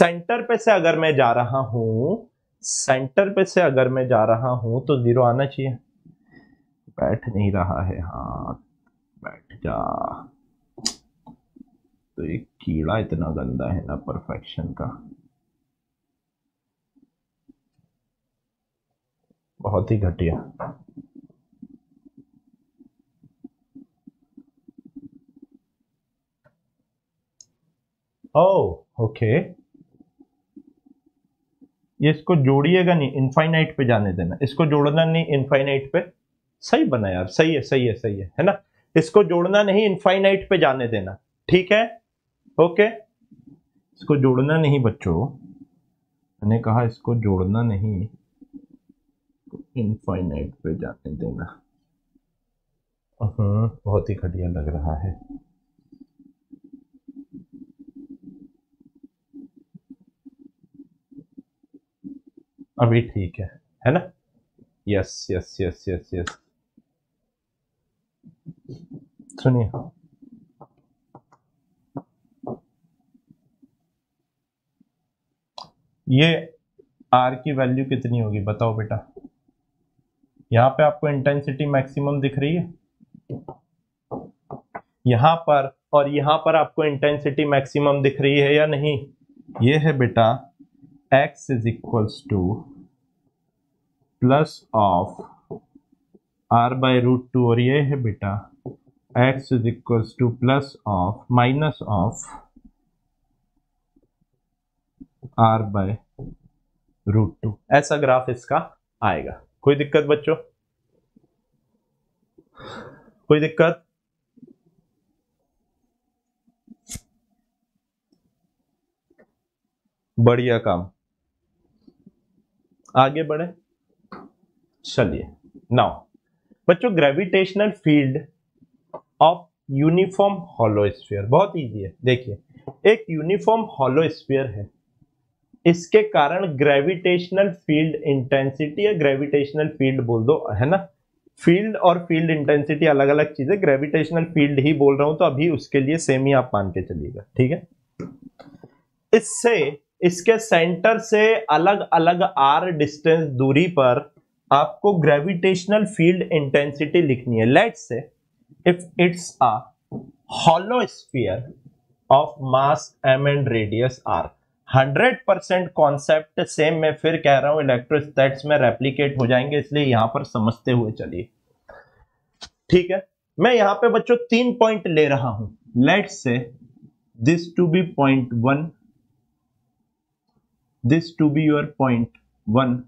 सेंटर पे से अगर मैं जा रहा हूं, सेंटर पे से अगर मैं जा रहा हूं तो 0 आना चाहिए। बैठ नहीं रहा है, हाँ बैठ जा। तो एक कीड़ा इतना गंदा है ना परफेक्शन का, बहुत ही घटिया। ओह ओके, ये इसको जोड़िएगा नहीं, इनफाइनाइट पे जाने देना, इसको जोड़ना नहीं इनफाइनाइट पे। सही बना यार, सही है सही है सही है ना। इसको जोड़ना नहीं, इनफाइनाइट पे जाने देना, ठीक है ओके। इसको जोड़ना नहीं बच्चों, मैंने कहा इसको जोड़ना नहीं, इनफाइनाइट पे जाने देना। बहुत ही घटिया लग रहा है। अभी ठीक है ना। Yes yes yes yes yes. सुनिए, ये आर की वैल्यू कितनी होगी बताओ बेटा। यहां पे आपको इंटेंसिटी मैक्सिमम दिख रही है, यहां पर और यहां पर आपको इंटेंसिटी मैक्सिमम दिख रही है या नहीं। ये है बेटा x is equals to plus of r by root two, और ये है बेटा x is equals to plus of minus of r by root two. ऐसा ग्राफ इसका आएगा। कोई दिक्कत बच्चों, कोई दिक्कत? बढ़िया काम, आगे बढ़े चलिए। नाउ बच्चों, gravitational field of uniform hollow sphere बहुत इजी है। देखिए, एक यूनिफॉर्म हॉलो स्फीयर है, इसके कारण ग्रेविटेशनल फील्ड इंटेंसिटी या ग्रेविटेशनल फील्ड बोल दो, है ना। फील्ड और फील्ड इंटेंसिटी अलग अलग चीजें, ग्रेविटेशनल फील्ड ही बोल रहा हूं तो अभी उसके लिए सेम ही आप मान के चलिएगा, ठीक है। इससे इसके सेंटर से अलग अलग r डिस्टेंस दूरी पर आपको ग्रेविटेशनल फील्ड इंटेंसिटी लिखनी है। लेट्स से if it's a hollow sphere of mass m and radius r, 100% concept same मैं फिर कह रहा हूं इलेक्ट्रोस्टैट्स में रेप्लिकेट हो जाएंगे, इसलिए यहां पर समझते हुए चलिए, ठीक है। मैं यहां पे बच्चों 3 पॉइंट ले रहा हूं। Let's say this to be point 1, this to be your point 1,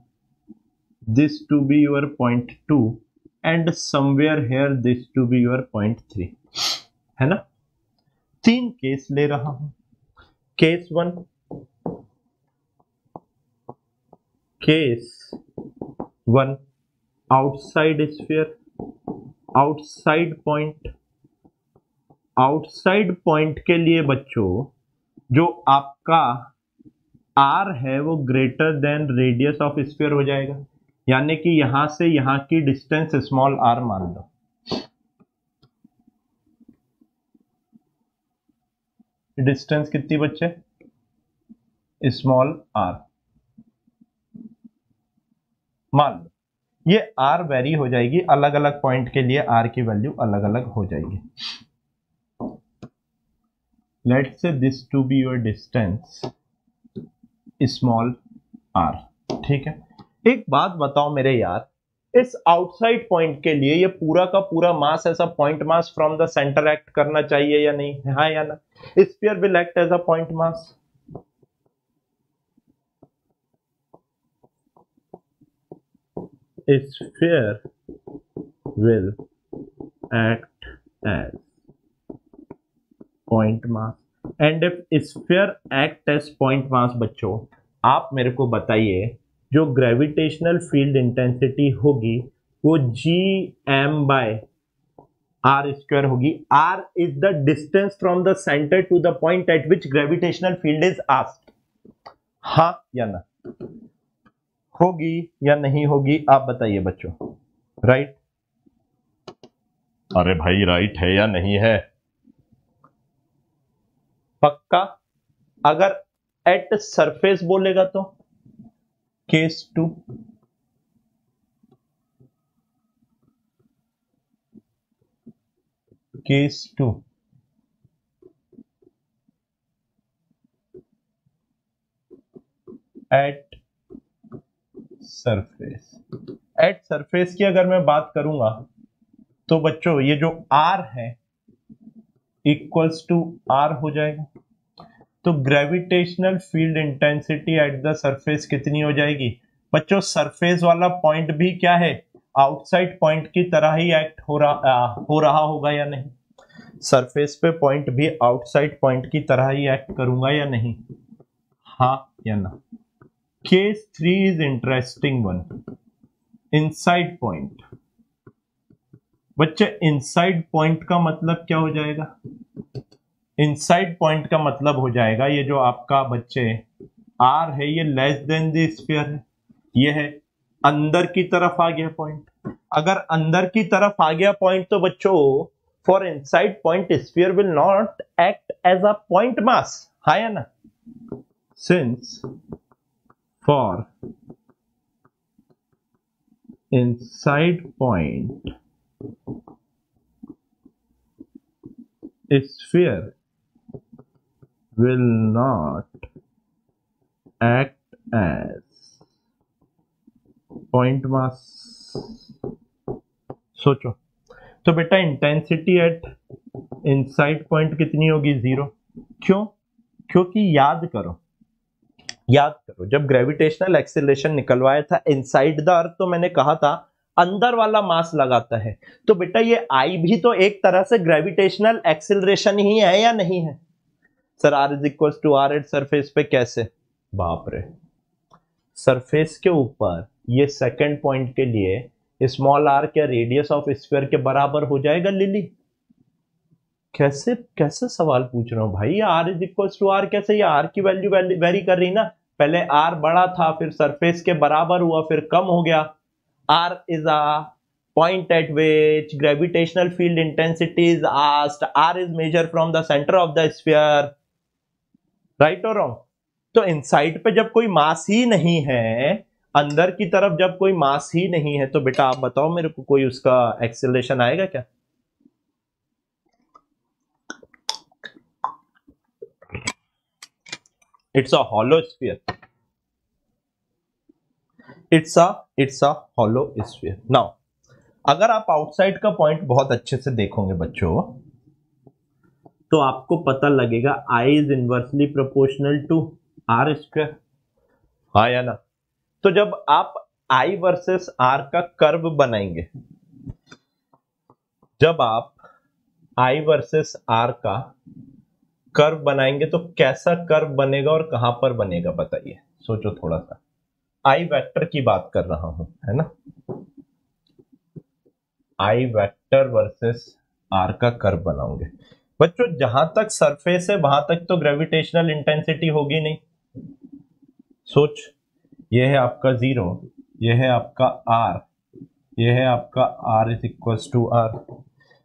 this to be your point 2 and somewhere here this to be your point 3, है ना। 3 केस ले रहा हूं। Case 1, case 1 outside sphere, outside point. Outside point के लिए बच्चों जो आपका r है वो greater than radius of sphere हो जाएगा, यानी कि यहां से यहां की डिस्टेंस स्मॉल r मान लो। डिस्टेंस कितनी बच्चे? स्मॉल r मान लो। ये r वेरी हो जाएगी, अलग अलग पॉइंट के लिए r की वैल्यू अलग अलग हो जाएगी। Let's say this to be your distance small r, ठीक है। एक बात बताओ मेरे यार, इस आउटसाइड पॉइंट के लिए ये पूरा का पूरा मास ऐसा point mass from the centre act करना चाहिए या नहीं, हाँ या ना? Sphere will act as a point mass. Sphere will act as point mass and if sphere act as point mass, बच्चों आप मेरे को बताइए जो ग्रेविटेशनल फील्ड इंटेंसिटी होगी वो Gm/r² होगी। r is the distance from the centre to the point at which gravitational field is asked, हाँ या ना? होगी या नहीं होगी आप बताइए बच्चों, राइट? अरे भाई राइट है या नहीं है? पक्का? अगर एट सरफेस बोलेगा तो case 2, case 2 at surface. At surface की अगर मैं बात करूंगा तो बच्चों ये जो आर है इक्वल्स टू आर हो जाएगा। तो gravitational field intensity at the surface कितनी हो जाएगी बच्चों? सरफेस वाला पॉइंट भी क्या है, आउटसाइड पॉइंट की तरह ही एक्ट हो रहा होगा या नहीं? सरफेस पे पॉइंट भी आउटसाइड पॉइंट की तरह ही एक्ट करूंगा या नहीं? हाँ या ना? Case 3 is interesting one, inside point. बच्चे इनसाइड पॉइंट का मतलब क्या हो जाएगा? इनसाइड पॉइंट का मतलब हो जाएगा ये जो आपका बच्चे आर है ये लेस देन द स्फीयर है, ये है अंदर की तरफ आ गया पॉइंट। अगर अंदर की तरफ आ गया पॉइंट तो बच्चों for inside point sphere will not act as a point mass, हाँ या ना? Since for inside point sphere will not act as point mass। सोचो तो बेटा इंटेंसिटी एट इनसाइड पॉइंट कितनी होगी? 0। क्यों? क्योंकि याद करो जब ग्रेविटेशनल एक्सीलरेशन निकलवाया था इनसाइड द अर्थ तो मैंने कहा था अंदर वाला मास लगाता है। तो बेटा ये आई भी तो एक तरह से ग्रेविटेशनल एक्सीलरेशन ही है या नहीं है? Sir r is equal to r at surface पे कैसे? बाप रे, सरफेस के ऊपर ये सेकंड पॉइंट के लिए स्मॉल आर क्या रेडियस ऑफ स्फीयर के बराबर हो जाएगा लिली? कैसे कैसे सवाल पूछ रहा हूं भाई? R is equal to r कैसे? ये आर की वैल्यू वेरी कर रही ना, पहले आर बड़ा था फिर सरफेस के बराबर हुआ फिर कम हो गया। R is a point at which gravitational field intensity is asked. R is measured from the center of the sphere. Right or wrong? तो इनसाइड पे जब कोई मास ही नहीं है, अंदर की तरफ जब कोई मास ही नहीं है तो बेटा आप बताओ मेरे को कोई उसका एक्सेलरेशन आएगा क्या? It's a hollow sphere, it's a hollow sphere. Now अगर आप आउटसाइड का पॉइंट बहुत अच्छे से देखोगे बच्चों तो आपको पता लगेगा I is inversely proportional to are square, हाँ या ना? तो जब आप आई वर्सेस आर का कर्व बनाएंगे, जब आप आई वर्सेस आर का कर्व बनाएंगे तो कैसा कर्व बनेगा और कहां पर बनेगा बताइए? सोचो थोड़ा सा। आई वेक्टर की बात कर रहा हूं, है ना? आई वेक्टर वर्सेस आर का कर्व बनाओगे बच्चों, जहां तक सरफेस है वहां तक तो ग्रेविटेशनल इंटेंसिटी होगी नहीं। सोच, ये है आपका 0, ये है आपका आर, ये है आपका r is equal to r.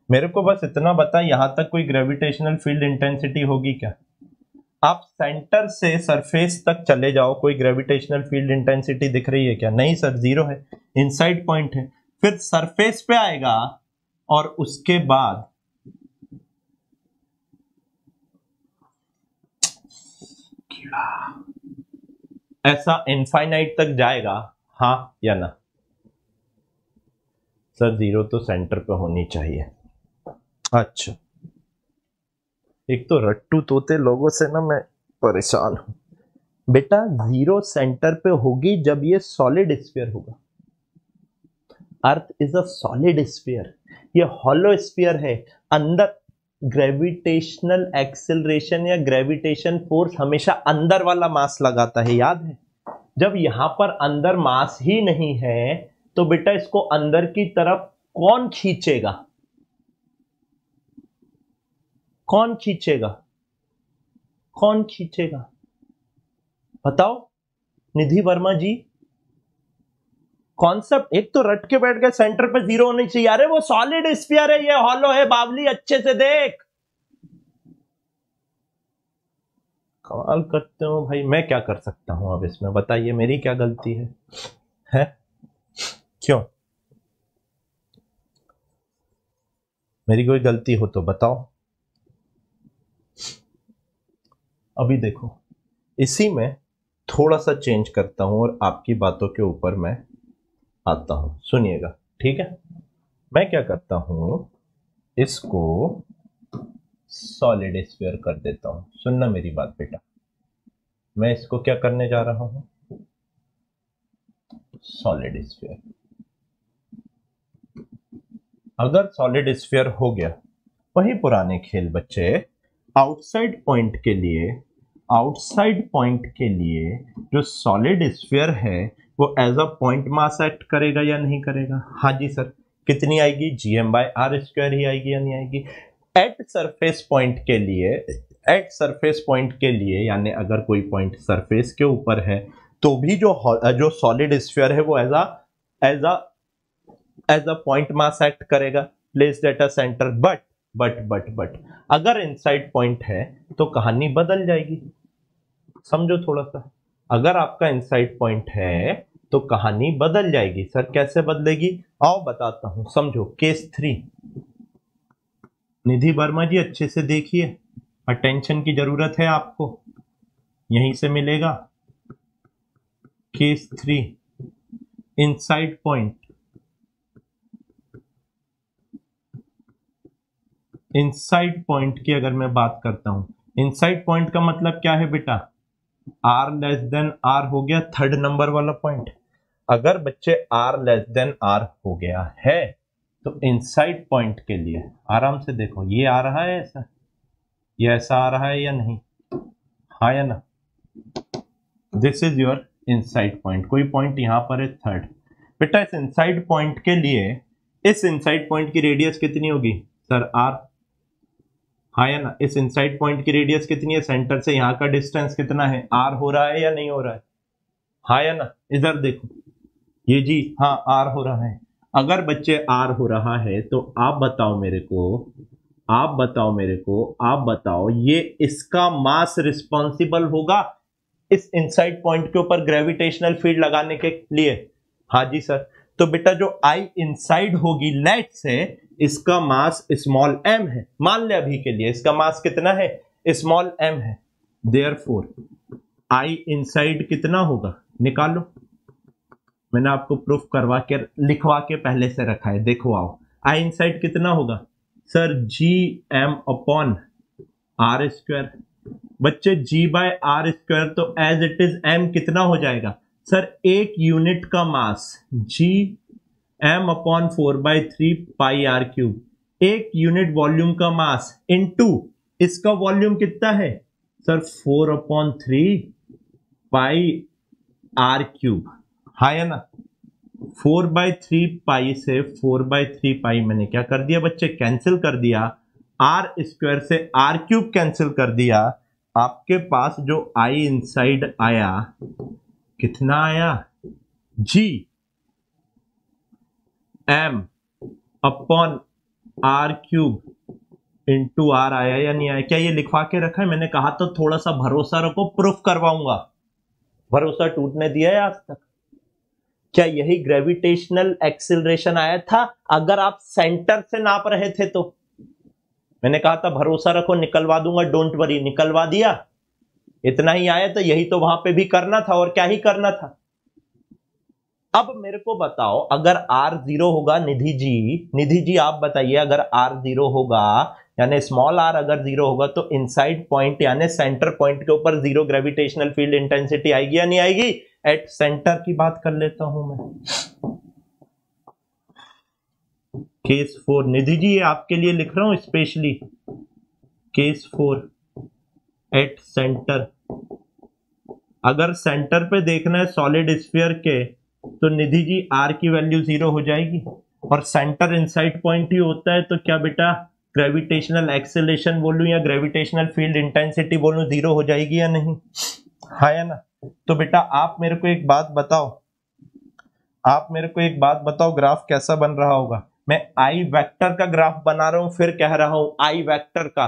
मेरे को बस इतना बता यहां तक कोई ग्रेविटेशनल फील्ड इंटेंसिटी होगी क्या? आप सेंटर से सरफेस तक चले जाओ, कोई ग्रेविटेशनल फील्ड इंटेंसिटी दिख रही है क्या? नहीं सर, 0 है, इनसाइड पॉइंट है। फिर सरफेस पे आएगा और उसके बाद ऐसा इनफाइनाइट तक जाएगा, हाँ या ना? सर 0 तो सेंटर पे होनी चाहिए। अच्छा, एक तो रट्टू तोते लोगों से ना मैं परेशान हूं। बेटा 0 सेंटर पे होगी जब ये सॉलिड स्फीयर होगा। Earth is a solid sphere, ये हॉलो स्फीयर है। अंदर ग्रेविटेशनल एक्सेलरेशन या ग्रेविटेशन फोर्स हमेशा अंदर वाला मास लगाता है, याद है? जब यहां पर अंदर मास ही नहीं है तो बेटा इसको अंदर की तरफ कौन खींचेगा? कौन खींचेगा? कौन खींचेगा बताओ निधि वर्मा जी। कॉन्सेप्ट एक तो रट के बैठ गए सेंटर पे 0 होनी चाहिए। अरे वो सॉलिड स्फीयर है, ये हॉलो है बावली, अच्छे से देख। कमाल करते हो भाई, मैं क्या कर सकता हूं अब इसमें, बताइए मेरी क्या गलती है? क्यों? मेरी कोई गलती हो तो बताओ। अभी देखो, इसी में थोड़ा सा चेंज करता हूं और आपकी बातों के ऊपर मैं आता हूं, सुनिएगा, ठीक है? मैं क्या करता हूं, इसको सॉलिड स्फीयर कर देता हूं। सुनना मेरी बात बेटा, मैं इसको क्या करने जा रहा हूं, सॉलिड स्फीयर। अगर सॉलिड स्फीयर हो गया, वही पुराने खेल बच्चे, आउटसाइड पॉइंट के लिए, आउटसाइड पॉइंट के लिए जो सॉलिड स्फीयर है वो as a point mass act करेगा या नहीं करेगा? हाँ जी सर। कितनी आएगी? gm/r² ही आएगी या नहीं आएगी? एट सरफेस पॉइंट के लिए, एट सरफेस पॉइंट के लिए यानी अगर कोई पॉइंट सरफेस के ऊपर है तो भी जो सॉलिड स्फीयर है वो as a as a point mass act करेगा, placed at a centre. But अगर इनसाइड पॉइंट है तो कहानी बदल जाएगी। समझो थोड़ा सा, अगर आपका इनसाइड पॉइंट है तो कहानी बदल जाएगी। सर कैसे बदलेगी? आओ बताता हूं, समझो। केस 3, निधि वर्मा जी अच्छे से देखिए, अटेंशन की जरूरत है आपको, यहीं से मिलेगा। Case 3, inside point, inside point की अगर मैं बात करता हूं, इनसाइड पॉइंट का मतलब क्या है बेटा? आर लेस देन आर हो गया थर्ड नंबर वाला पॉइंट। अगर बच्चे आर लेस देन आर हो गया है तो इनसाइड पॉइंट के लिए आराम से देखो, ये आ रहा है ऐसा, ये ऐसा आ रहा है या नहीं? हाँ या ना? This is your inside point. कोई पॉइंट यहां पर है थर्ड। बेटा इस इनसाइड पॉइंट के लिए, इस इनसाइड पॉइंट की रेडियस कितनी होगी? Sir r. हाँ या ना? इस इनसाइड पॉइंट की रेडियस कितनी है? सेंटर से यहां का डिस्टेंस कितना है? आर हो रहा है या नहीं हो रहा है? हाँ या ना? इधर देखो, ये जी, हाँ आर हो रहा है। अगर बच्चे आर हो रहा है तो आप बताओ मेरे को, आप बताओ मेरे को, आप बताओ, ये इसका मास रिस्पॉन्सिबल होगा इस इनसाइड पॉइंट के ऊपर ग्रेविटेशनल फील्ड लगाने के लिए? हाँ जी सर। तो बेटा जो आई इनसाइड होगी, लेट से इसका मास स्मॉल एम है, मान ले अभी के लिए इसका मास कितना है? स्मॉल एम है। देयरफॉर आई इनसाइड कितना होगा? निकालो, मैंने आपको प्रूफ करवा के लिखवा के पहले से रखा है, देखो आओ। आई इनसाइड कितना होगा? Sir gm/r²। बच्चे g/r², तो एज इट इज m कितना हो जाएगा? सर एक यूनिट का मास gm/4/3πr³। एक यूनिट वॉल्यूम का मास इनटू इसका वॉल्यूम कितना है? Sir 4/3πr³। हाँ या ना? 4/3π से 4/3π मैंने क्या कर दिया बच्चे? कैंसिल कर दिया। r² से r³ कैंसिल कर दिया। आपके पास जो आई इनसाइड आया, कितना आया? gm/r³ इंटू आर आया या नहीं आया? क्या ये लिखवा के रखा है? मैंने कहा तो थोड़ा सा भरोसा रखो, प्रूफ करवाऊंगा। भरोसा टूटने दिया है आज तक? क्या यही ग्रेविटेशनल एक्सिलरेशन आया था अगर आप सेंटर से नाप रहे थे तो? मैंने कहा था भरोसा रखो, निकलवा दूंगा, डोंट वरी। निकलवा दिया। इतना ही आया तो यही तो वहां पे भी करना था, और क्या ही करना था। अब मेरे को बताओ, अगर R 0 होगा, निधि जी आप बताइए, अगर R 0 होगा यानी स्मॉल r अगर 0 होगा तो इनसाइड पॉइंट यानी सेंटर पॉइंट के ऊपर जीरो ग्रेविटेशनल फील्ड इंटेंसिटी आएगी या नहीं आएगी? एट सेंटर की बात कर लेता हूं मैं। केस 4, निधि जी ये आपके लिए लिख रहा हूं स्पेशली। Case 4 at centre. अगर सेंटर पे देखना है सॉलिड स्फीयर के तो निधि जी आर की वैल्यू 0 हो जाएगी, और सेंटर इनसाइड पॉइंट ही होता है, तो क्या बेटा ग्रेविटेशनल एक्सेलरेशन बोलूं या ग्रेविटेशनल फील्ड इंटेंसिटी बोलूं, 0 हो जाएगी या नहीं? हाँ या ना? तो बेटा आप मेरे को एक बात बताओ, आप मेरे को एक बात बताओ, ग्राफ कैसा बन रहा होगा? मैं आई वेक्टर का ग्राफ बना रहा हूं, फिर कह रहा हूं आई वेक्टर का।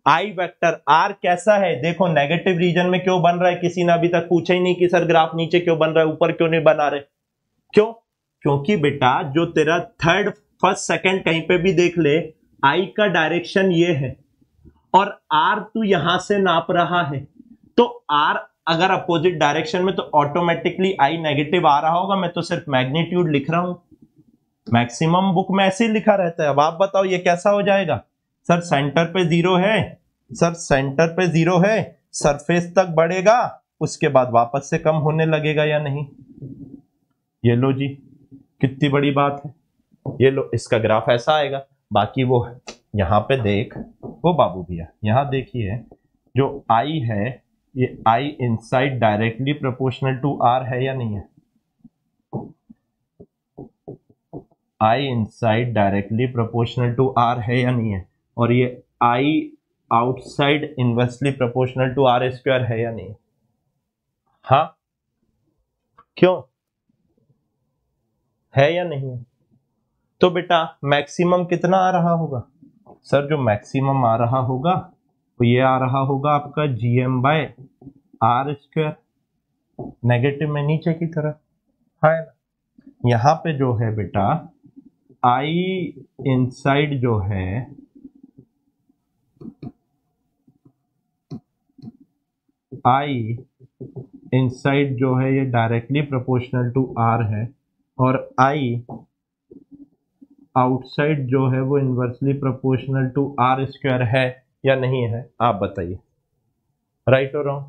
आई वेक्टर आर कैसा है, देखो नेगेटिव रीजन में क्यों बन रहा है, किसी ने अभी तक पूछा ही नहीं कि सर ग्राफ नीचे क्यों बन रहा है, ऊपर क्यों नहीं बना रहे, क्यों? क्योंकि बेटा जो तेरा थर्ड फर्स्ट सेकंड कहीं पे भी देख ले, आई का डायरेक्शन ये है और आर तू यहां से नाप रहा है, तो आर अगर अपोजिट डायरेक्शन में तो ऑटोमेटिकली आई नेगेटिव आ रहा होगा। मैं तो सिर्फ मैग्नीट्यूड लिख रहा हूं, मैक्सिमम बुक में ऐसे ही लिखा रहता है। अब आप बताओ ये कैसा हो जाएगा? सर सेंटर पे जीरो है, सर सेंटर पे जीरो है, सरफेस तक बढ़ेगा, उसके बाद वापस से कम होने लगेगा या नहीं? ये लो जी, कितनी बड़ी बात है। ये लो, इसका ग्राफ ऐसा आएगा। बाकी वो यहां पे देख, वो बाबू भैया यहां देखिए, जो आई है ये I inside directly proportional to R है या नहीं है? I inside directly proportional to R है या नहीं है? और ये I outside inversely proportional to are square है या नहीं है? हाँ, क्यों है या नहीं है? तो बेटा मैक्सिमम कितना आ रहा होगा? सर जो मैक्सिमम आ रहा होगा तो ये आ रहा होगा आपका GM by r square, negative में नीचे की तरफ है ना। यहां पे जो है बेटा आई इनसाइड जो है, आई इनसाइड जो है ये डायरेक्टली प्रोपोर्शनल टू आर है, और आई आउटसाइड जो है वो inversely proportional to are square है या नहीं है? आप बताइए, राइट और रॉन्ग?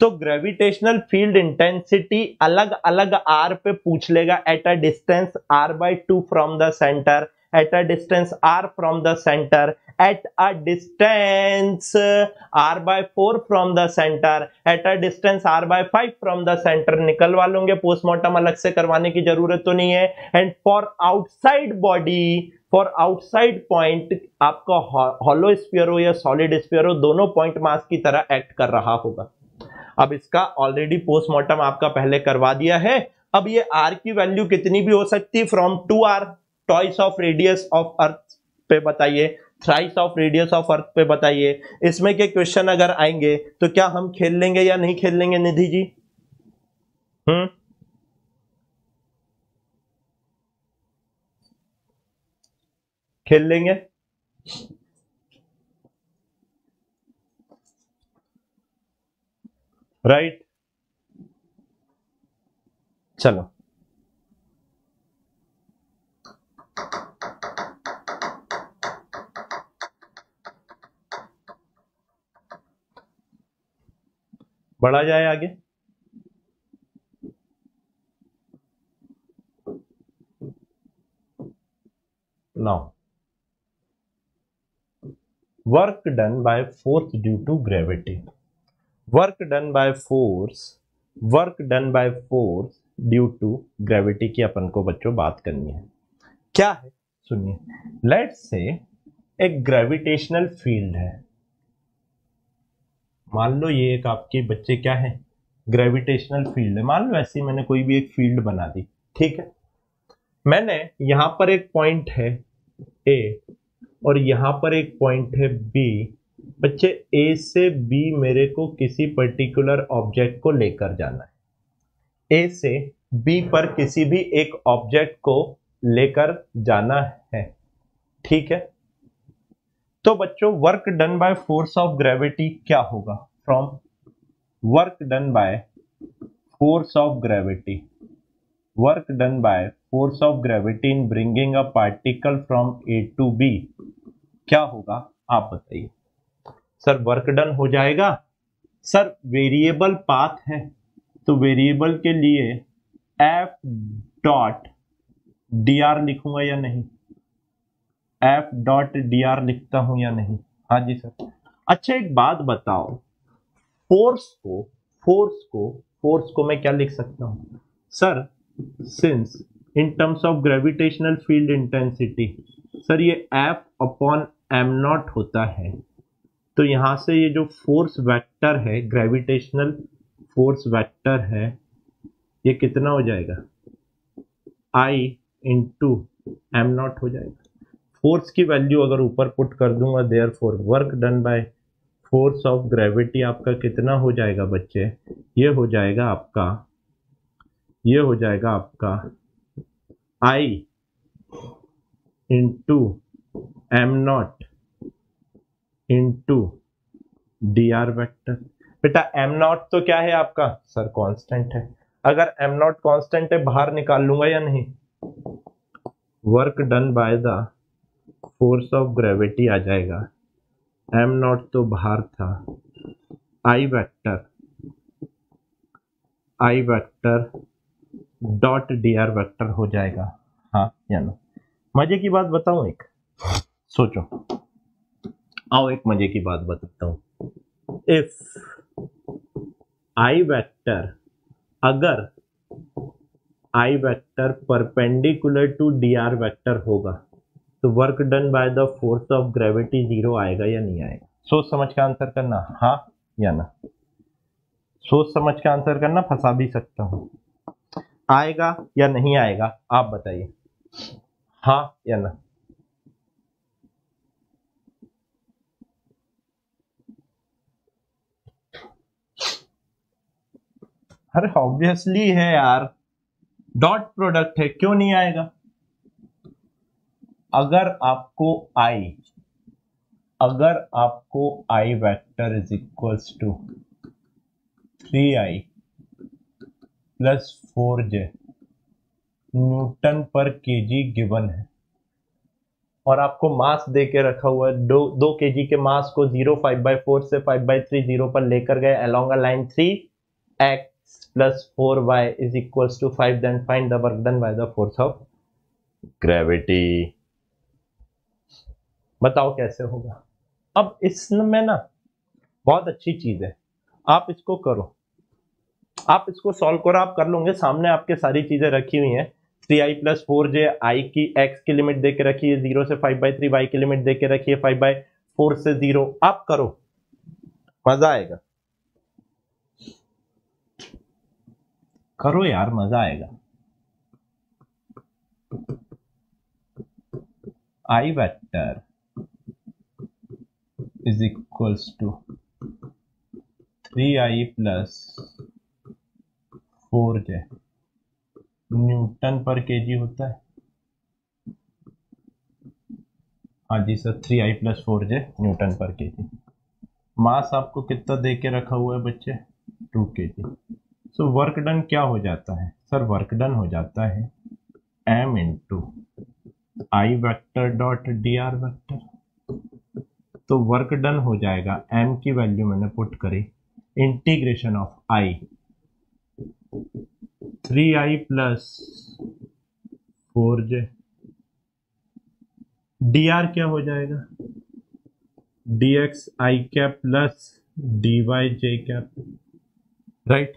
तो ग्रेविटेशनल फील्ड इंटेंसिटी अलग अलग आर पे पूछ लेगा at a distance r/2 from the centre, at a distance r from the centre, at a distance r/4 from the centre, at a distance r/5 from the centre. निकलवा लोगे, पोस्टमार्टम अलग से करवाने की जरूरत तो नहीं है। And for outside body, for outside point आपका हॉलो स्फीयर हो या सॉलिड स्फीयर हो, दोनों पॉइंट मास की तरह एक्ट कर रहा होगा। अब इसका ऑलरेडी पोस्टमार्टम आपका पहले करवा दिया है। अब ये आर की वैल्यू कितनी भी हो सकती है, from 2r, twice of radius of earth पे बताइए, thrice of radius of earth पे बताइए। इसमें के क्वेश्चन अगर आएंगे तो क्या हम खेल लेंगे या नहीं खेल लेंगे निधि जी? खेल लेंगे? राइट, चलो बढ़ा जाए आगे। Now work done by force due to gravity, work done by force, work done by force due to gravity की अपन को बच्चों बात करनी है। क्या है सुनिए, लेट्स से एक ग्रेविटेशनल फील्ड है, मान लो ये एक आपके बच्चे क्या है, ग्रेविटेशनल फील्ड है। मान लो ऐसी मैंने कोई भी एक फील्ड बना दी, ठीक है। मैंने यहां पर एक पॉइंट है ए और यहां पर एक पॉइंट है बी। बच्चे ए से बी मेरे को किसी पर्टिकुलर ऑब्जेक्ट को लेकर जाना है, ए से बी पर किसी भी एक ऑब्जेक्ट को लेकर जाना है, ठीक है। तो बच्चों work done by force of gravity क्या होगा? From work done by force of gravity, work done by force of gravity in bringing a particle from A to B क्या होगा? आप बताइए। सर वर्क डन हो जाएगा, सर वेरिएबल पाथ है तो वेरिएबल के लिए एफ डॉट डी आर लिखूंगा या नहीं? एफ डॉट डी आर लिखता हूं या नहीं? हाँ जी सर। अच्छा एक बात बताओ, फोर्स को फोर्स को मैं क्या लिख सकता हूं? Sir since in terms of gravitational field intensity, sir ये एफ अपॉन एम नॉट होता है, तो यहां से ये जो फोर्स वेक्टर है, ग्रेविटेशनल फोर्स वेक्टर है, ये कितना हो जाएगा? आई इंटू एम नॉट हो जाएगा। फोर्स की वैल्यू अगर ऊपर पुट कर दूंगा, therefore work done by force of gravity आपका कितना हो जाएगा बच्चे, ये हो जाएगा आपका I into m not into D R vector. बेटा एम नॉट तो क्या है आपका सर, कांस्टेंट है। अगर एम नॉट कांस्टेंट है बाहर निकाल लूंगा या नहीं, work done by the force of gravity आ जाएगा, एम नॉट तो बाहर था, I vector dot D R vector हो जाएगा, हाँ या ना। मजे की बात बताऊं एक, सोचो, आओ एक मजे की बात बताता हूं। इफ आई वेक्टर, अगर I vector perpendicular to D R vector होगा तो work done by the force of gravity 0 आएगा या नहीं आएगा? सोच समझ के आंसर करना, हाँ या ना। सोच समझ के आंसर करना, फंसा भी सकता हूं। आएगा या नहीं आएगा आप बताइए, हाँ या ना। अरे ऑब्वियसली है यार, डॉट प्रोडक्ट है, क्यों नहीं आएगा। अगर आपको I vector is equals to 3i plus 4j newton per KG given है, और आपको मास दे के रखा हुआ है, 2 केजी के मास को 5/4 से 5/3 0 पर लेकर गए along a line 3x plus 4y is equals to 5, then find the work done by the force of gravity. बताओ कैसे होगा। अब इसमें ना बहुत अच्छी चीज है, आप इसको करो, आप इसको सॉल्व करो, आप कर लोगे, सामने आपके सारी चीजें रखी हुई हैं। 3i प्लस 4j, आई की x की लिमिट दे के रखी है 0 से 5/3, y की लिमिट दे के रखी है 5/4 से 0। आप करो, मजा आएगा, करो यार, मजा आएगा। I vector is equals to 3i plus 4j newton per KG होता है, हाँ जी sir, 3i plus 4j newton per KG. Mass आपको कितना दे के रखा हुआ है बच्चे, 2 kg। सो वर्क डन क्या हो जाता है सर, वर्क डन हो जाता है m into I vector dot D R vector. तो वर्क डन हो जाएगा, m की वैल्यू मैंने पुट करी, integration of i 3i plus 4j, dr क्या हो जाएगा, dx i cap plus dy j cap, right.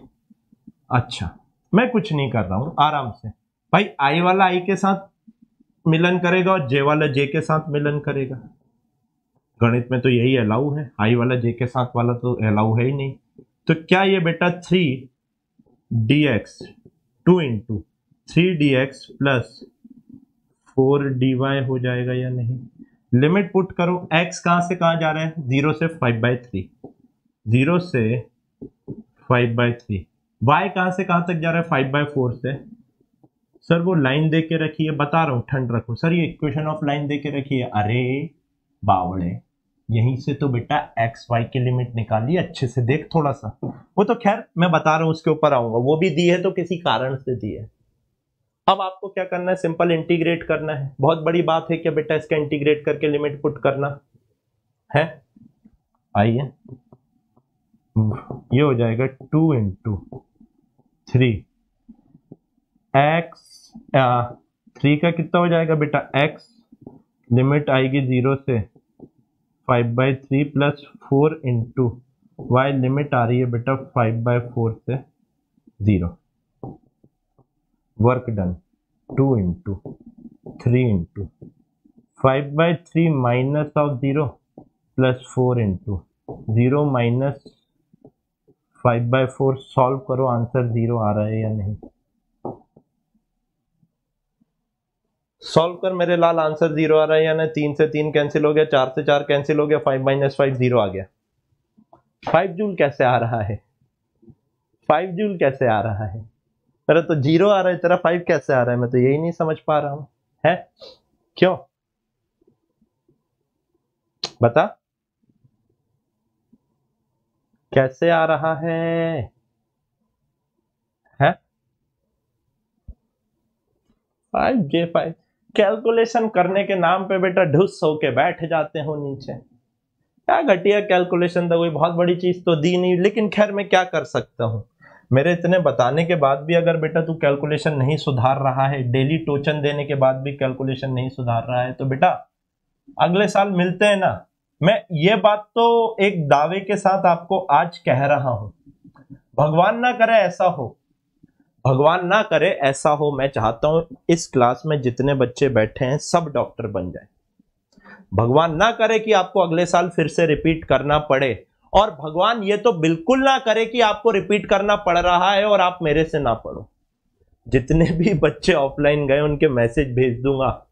अच्छा, मैं कुछ नहीं कर रहा हूं, आराम से भाई, i वाला i के साथ मिलन करेगा और j वाला j के साथ मिलन करेगा। गणित में तो यही अलाउ है, i वाला j के साथ वाला तो अलाउ है ही नहीं। तो क्या ये बेटा 3dx 2 into 3dx plus 4dy हो जाएगा या नहीं। लिमिट पुट करो, x कहां से कहां जा रहा है, 0 से 5/3, 0 से 5/3, y कहां से कहां तक जा रहा है, 5/4 से। सर वो लाइन दे के रखी है, बता रहा हूं, ठंड रखो सर, ये इक्वेशन ऑफ लाइन दे के रखी है। अरे बावड़े, यहीं से तो बेटा एक्स वाई की लिमिट निकाली, अच्छे से देख थोड़ा सा। वो तो खैर मैं बता रहा हूं, उसके ऊपर आऊंगा, वो भी दी है तो किसी कारण से दी है। अब आपको क्या करना है, सिंपल इंटीग्रेट करना है। बहुत बड़ी बात है कि बेटा इसका इंटीग्रेट करके लिमिट पुट करना है। आइए, ये हो जाएगा 2 इंटू 3 एक्स, 3 का कितना हो जाएगा बेटा x, लिमिट आएगी 0 से 5/3 प्लस 4 इंटू वाई, लिमिट आ रही है बेटा 5/4 से 0। Work done 2 into 3 into 5/3 minus of 0 plus 4 into 0 minus 5/4। Solve करो, आंसर 0 आ रहा है या नहीं। सॉल्व कर मेरे लाल, आंसर 0 आ रहा है या नहीं? 3 से 3 कैंसिल हो गया, 4 से 4 कैंसिल हो गया, 5 - 5 0 आ गया। 5 जूल कैसे आ रहा है? 5 जूल कैसे आ रहा है? मेरा तो 0 आ रहा है, तेरा 5 कैसे आ रहा है? मैं तो यही नहीं समझ पा रहा हूं, है क्यों? बता कैसे आ रहा है? 5J5 कैलकुलेशन करने के नाम पे बेटा ढुस होके बैठ जाते हो नीचे। क्या घटिया कैलकुलेशन था, कोई बहुत बड़ी चीज तो दी नहीं, लेकिन खैर मैं क्या कर सकता हूँ। मेरे इतने बताने के बाद भी अगर बेटा तू कैलकुलेशन नहीं सुधार रहा है, डेली टोचन देने के बाद भी कैलकुलेशन नहीं सुधार रहा है, तो बेटा अगले साल मिलते हैं ना। मैं ये बात तो एक दावे के साथ आपको आज कह रहा हूं, भगवान ना करे ऐसा हो, भगवान ना करे ऐसा हो। मैं चाहता हूं इस क्लास में जितने बच्चे बैठे हैं सब डॉक्टर बन जाए। भगवान ना करे कि आपको अगले साल फिर से रिपीट करना पड़े, और भगवान ये तो बिल्कुल ना करे कि आपको रिपीट करना पड़ रहा है और आप मेरे से ना पढ़ो। जितने भी बच्चे ऑफलाइन गए उनके मैसेज भेज दूंगा,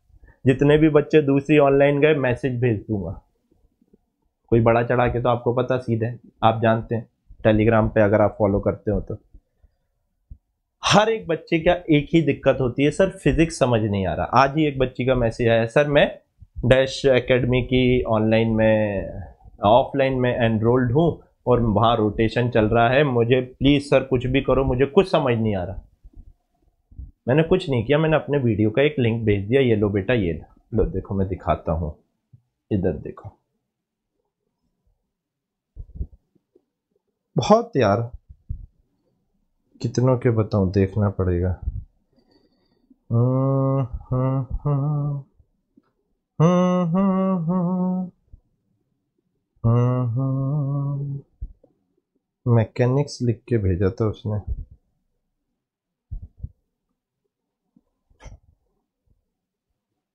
जितने भी बच्चे दूसरी ऑनलाइन गए मैसेज भेज दूंगा। कोई बड़ा चढ़ा के तो आपको पता सीधे, आप जानते हैं टेलीग्राम पे अगर आप फॉलो करते हो तो। हर एक बच्चे का एक ही दिक्कत होती है, सर फिजिक्स समझ नहीं आ रहा। आज ही एक बच्ची का मैसेज आया, सर मैं डैश एकेडमी की ऑनलाइन में ऑफलाइन में एनरोल्ड हूँ और वहाँ रोटेशन चल रहा है, मुझे प्लीज सर कुछ भी करो, मुझे कुछ समझ नहीं आ रहा। मैंने कुछ नहीं किया, मैंने अपने वीडियो का एक लिंक भेज दिया, ये लो बेटा, ये लो देखो मैं दिखाता हूँ, इधर देखो। बहुत यार, कितनों के बताऊं, देखना पड़ेगा। मैकेनिक्स लिख के भेजा था उसने।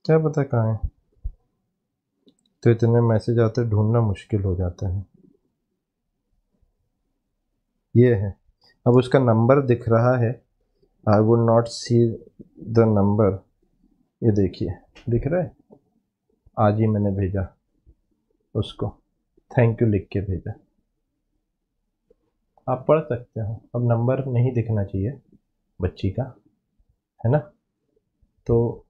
क्या पता कहाँ है, तो इतने मैसेज आते ढूंढना मुश्किल हो जाता है। ये है, अब उसका नंबर दिख रहा है, I would not see the number. ये देखिए दिख रहा है, आज ही मैंने भेजा उसको, थैंक यू लिख के भेजा। आप पढ़ सकते हो, अब नंबर नहीं दिखना चाहिए बच्ची का, है ना? तो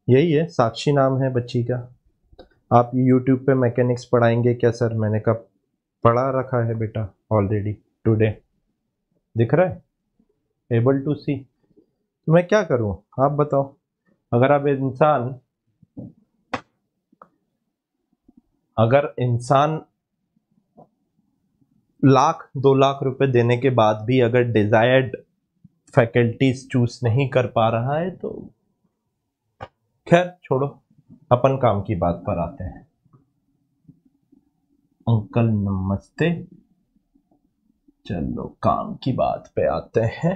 यही है, साक्षी नाम है बच्ची का। आप यूट्यूब पे मैकेनिक्स पढ़ाएंगे क्या सर? मैंने कहा पढ़ा रखा है बेटा ऑलरेडी, टुडे। दिख रहा है, एबल टू सी। तो मैं क्या करूं, आप बताओ। अगर इंसान लाख 2 लाख रुपए देने के बाद भी अगर डिजायर्ड फैकल्टीज चूज नहीं कर पा रहा है, तो खैर छोड़ो, अपन काम की बात पर आते हैं। अंकल नमस्ते, चलो काम की बात पे आते हैं।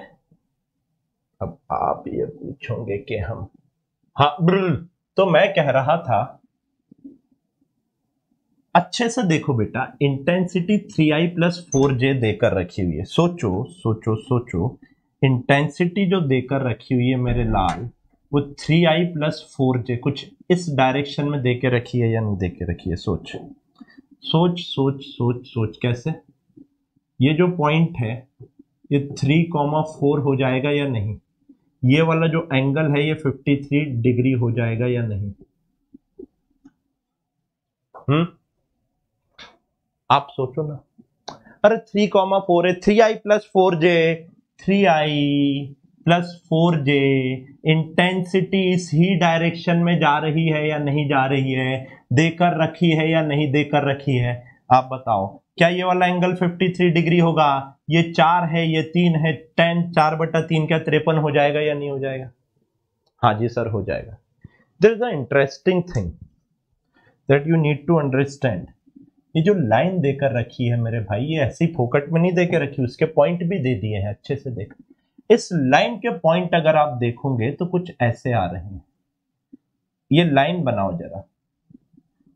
अब आप ये पूछोगे कि हम, हाँ तो मैं कह रहा था, अच्छे से देखो बेटा, इंटेंसिटी 3i + 4j देकर रखी हुई है। सोचो सोचो सोचो, इंटेंसिटी जो देकर रखी हुई है मेरे लाल, वो 3i + 4j कुछ इस डायरेक्शन में देके रखी है या नहीं देके रखी है? सोच सोच सोच सोच सोच, कैसे? ये जो पॉइंट है ये 3,4 हो जाएगा या नहीं? ये वाला जो एंगल है ये 53 डिग्री हो जाएगा या नहीं? आप सोचो ना। अरे 3,4 है, 3i + 4j, 3i + 4j, intensity इस ही डायरेक्शन में जा रही है या नहीं जा रही है, देकर रखी है या नहीं देकर रखी है? आप बताओ, क्या ये वाला एंगल 53 डिग्री होगा? ये 4 है, ये 3 है, 10 4/3 क्या 53 हो जाएगा या नहीं हो जाएगा? हाँ जी सर हो जाएगा। There is a interesting thing that you need to understand. ये जो लाइन देकर रखी है मेरे भाई, ये ऐसी फोकट में नहीं देकर रखी, उसके पॉइंट भी दे दिए हैं, अच्छे से देख। इस लाइन के पॉइंट अगर आप देखोगे तो कुछ ऐसे आ रहे हैं। ये लाइन बनाओ जरा,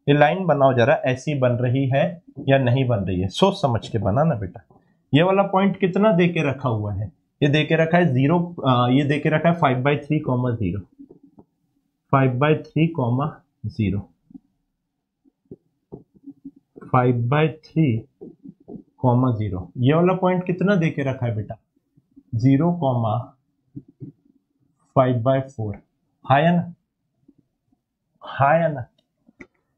ये लाइन बनाओ जरा, ऐसी बन रही है या नहीं बन रही है? सोच समझ के बना ना बेटा। ये वाला पॉइंट कितना दे के रखा हुआ है? ये दे के रखा है 0, ये दे के रखा है 5/3, 0। 5/3, 5/3, ये वाला पॉइंट कितना देके रखा है बेटा? 0,5/4। है ना? है ना?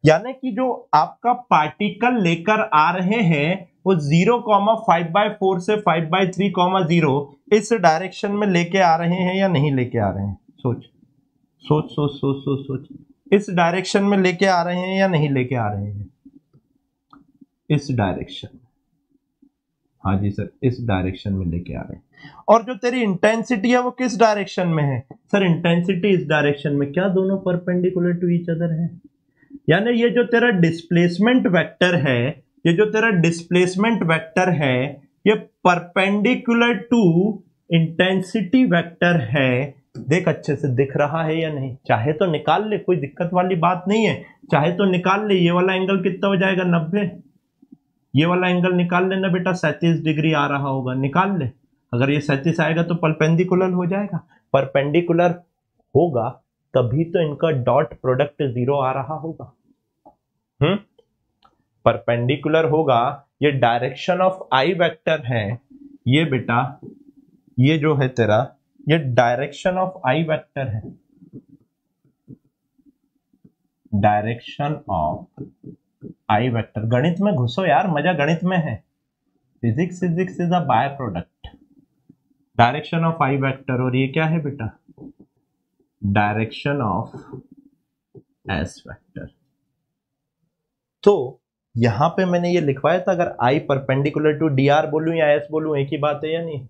यानी कि जो आपका पार्टिकल लेकर आ रहे हैं वो 0,5/4 से 5/3, इस डायरेक्शन में लेके आ रहे हैं या नहीं लेके आ रहे हैं? सोच सोच सोच सोच सोच सोच। इस डायरेक्शन में लेके आ रहे हैं या नहीं लेके आ रहे हैं? इस डायरेक्शन, हाँ जी सर, इस डायरेक्शन में लेके आ रहे हैं। और जो तेरी इंटेंसिटी है वो किस डायरेक्शन में है? सर इंटेंसिटी इस डायरेक्शन में। क्या दोनों परपेंडिकुलर टू ईच अदर है? यानी ये जो तेरा डिस्प्लेसमेंट वेक्टर है, ये जो तेरा डिस्प्लेसमेंट वेक्टर है, ये परपेंडिकुलर टू इंटेंसिटी वेक्टर है। देख अच्छे से दिख रहा है या नहीं? चाहे तो निकाल ले, कोई दिक्कत वाली बात नहीं है, चाहे तो निकाल ले। ये वाला एंगल कितना हो जाएगा? 90। ये वाला एंगल निकाल लेना बेटा, 37 डिग्री आ रहा होगा, निकाल ले। अगर ये 37 आएगा तो परपेंडिकुलर हो जाएगा। परपेंडिकुलर होगा तभी तो इनका डॉट प्रोडक्ट 0 आ रहा होगा। परपेंडिकुलर होगा, ये डायरेक्शन ऑफ आई वेक्टर है, ये बेटा, ये जो है तेरा, ये डायरेक्शन ऑफ आई वेक्टर है, डायरेक्शन ऑफ आई वेक्टर। गणित में घुसो यार, मजा गणित में है। Physics is a by product. Direction of I vector, और ये क्या है बेटा? Direction of S vector. तो यहां पे मैंने ये लिखवाया था, अगर आई परपेंडिकुलर टू डी आर बोलूं या एस बोलूं, एक ही बात है या नहीं?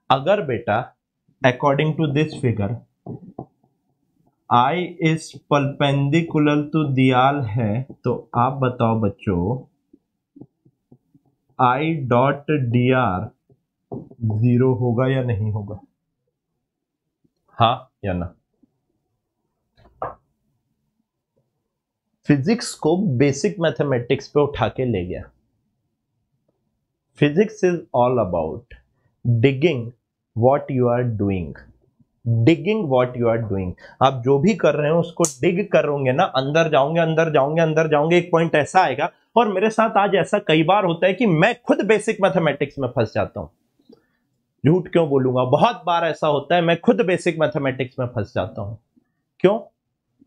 अगर बेटा according to this figure I is perpendicular to दियाल है, तो आप बताओ बच्चों, I डॉट डी आर 0 होगा या नहीं होगा? हाँ या ना? फिजिक्स को बेसिक मैथमेटिक्स पे उठा के ले गया। Physics is all about digging what you are doing. Digging what you are doing. आप जो भी कर रहे हो उसको डिग करोगे ना, अंदर जाओगे अंदर जाओगे अंदर जाओगे, एक पॉइंट ऐसा आएगा। और मेरे साथ आज ऐसा कई बार होता है कि मैं खुद बेसिक मैथमेटिक्स में फंस जाता हूं। झूठ क्यों बोलूंगा, बहुत बार ऐसा होता है, मैं खुद बेसिक मैथमेटिक्स में फंस जाता हूं। क्यों?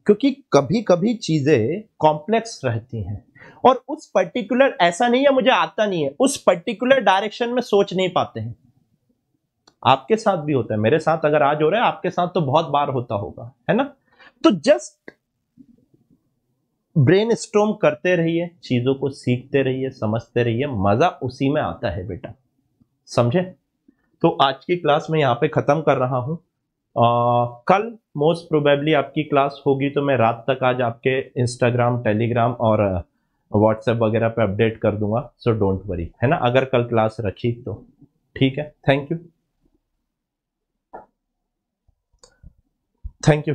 क्योंकि कभी कभी चीजें कॉम्प्लेक्स रहती हैं, और उस पर्टिकुलर, ऐसा नहीं है मुझे आता नहीं है, उस पर्टिकुलर डायरेक्शन में सोच नहीं पाते हैं। आपके साथ भी होता है, मेरे साथ अगर आज हो रहा है, आपके साथ तो बहुत बार होता होगा, है ना? तो जस्ट ब्रेनस्टॉर्म करते रहिए, चीजों को सीखते रहिए, समझते रहिए, मजा उसी में आता है बेटा, समझे? तो आज की क्लास में यहां पे खत्म कर रहा हूं। कल मोस्ट प्रोबेबली आपकी क्लास होगी, तो मैं रात तक आज आपके इंस्टाग्राम, टेलीग्राम और व्हाट्सएप वगैरह पे अपडेट कर दूंगा, सो डोंट वरी, है ना? अगर कल क्लास रखी तो ठीक है। Thank you.